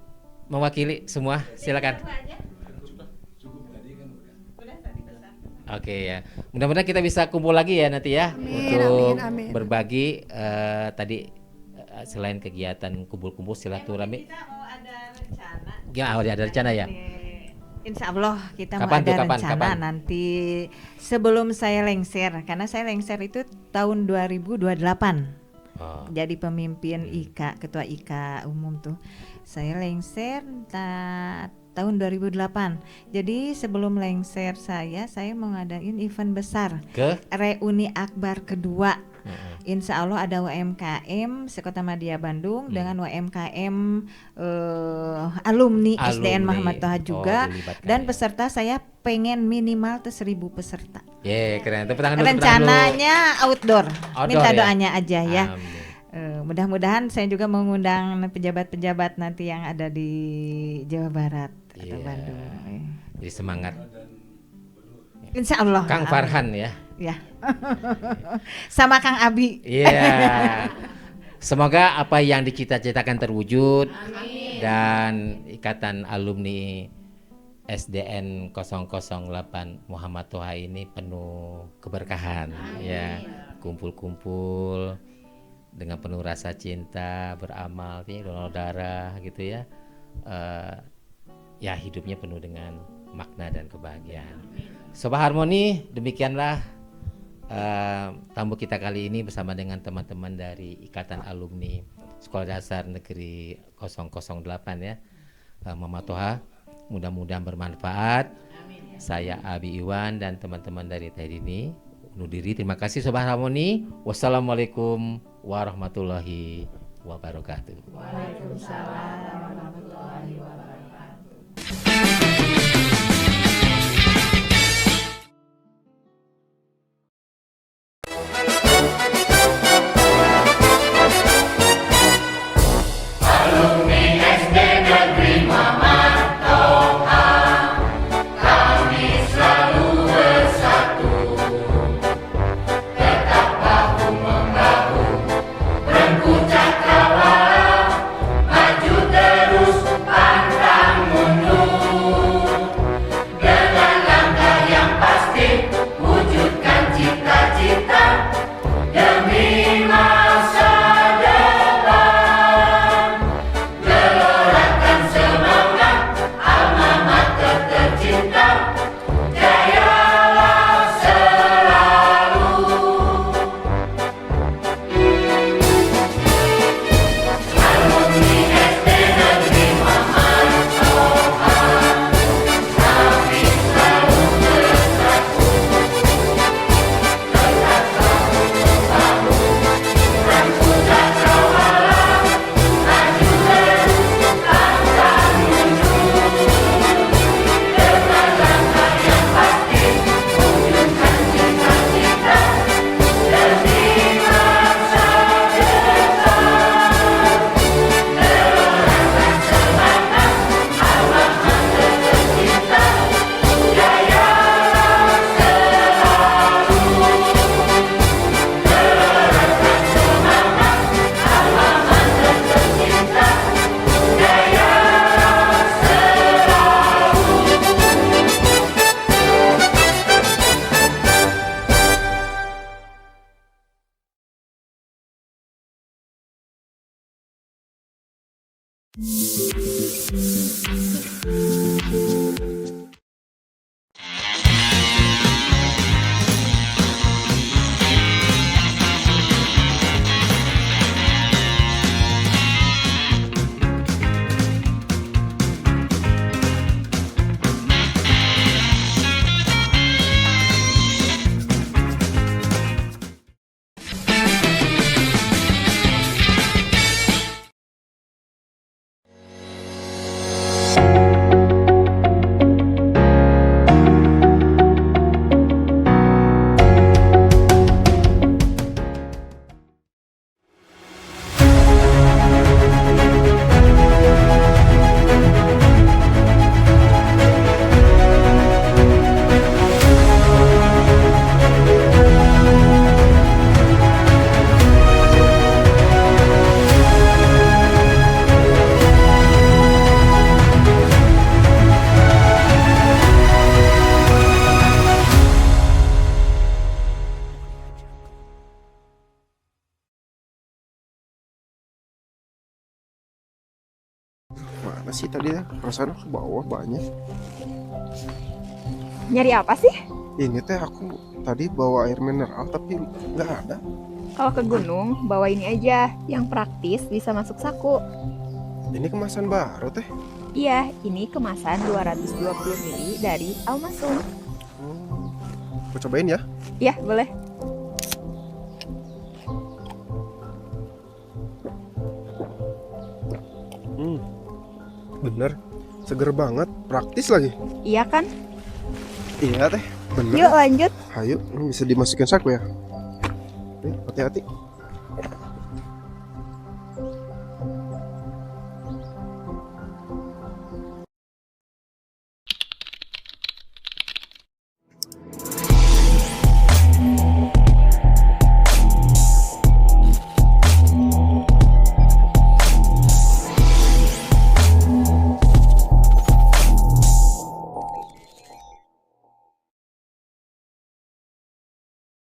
mewakili semua, silakan. Oke ya, mudah-mudahan kita bisa kumpul lagi ya nanti ya. Untuk berbagi tadi selain kegiatan kumpul-kumpul silaturahmi. Kita mau ada rencana. Ya, ada rencana ya. Insya Allah kita mau ada rencana nanti sebelum saya lengser, karena saya lengser itu tahun 2028. Jadi pemimpin IKA, ketua IKA umum tuh. Saya lengser tahun 2008. Jadi sebelum lengser saya mau ngadain event besar. Reuni Akbar kedua. Insya Allah ada UMKM Sekota Madya Bandung dengan UMKM alumni SDN Muhammad Toha juga, dan peserta saya pengen minimal 1.000 peserta. Keren. Rencananya outdoor minta doanya aja ya. Mudah-mudahan saya juga mengundang pejabat-pejabat nanti yang ada di Jawa Barat atau Bandung. Jadi semangat. Insya Allah. Kang Farhan ya. Ya. Sama Kang Abi. Iya. Semoga apa yang dicita-citakan terwujud. Amin. Dan ikatan alumni SDN 008 Muhammad Toha ini penuh keberkahan. Amin. Ya. Kumpul-kumpul dengan penuh rasa cinta, beramal, donor darah gitu ya. Ya hidupnya penuh dengan makna dan kebahagiaan. Sobat Harmoni, demikianlah tamu kita kali ini bersama dengan teman-teman dari Ikatan Alumni Sekolah Dasar Negeri 008 ya. Mama Toha, mudah-mudahan bermanfaat. Amin, ya. Saya Abi Iwan dan teman-teman dari Tedini undur diri. Terima kasih Sobat Harmoni. Wassalamualaikum warahmatullahi wabarakatuh. Waalaikumsalam warahmatullahi wabarakatuh. Mana sih tadi ya? Perasaan ke bawah banyak. Nyari apa sih? Ini teh aku tadi bawa air mineral tapi nggak ada. Kalau ke gunung, bawa ini aja. Yang praktis bisa masuk saku. Ini kemasan baru teh? Iya, ini kemasan 220 ml dari Almasum. Aku cobain ya? Iya, boleh. Bener, seger banget, praktis lagi. Iya kan? Iya teh, bener. Yuk lanjut. Ayo, ini bisa dimasukin saku ya. Hati-hati.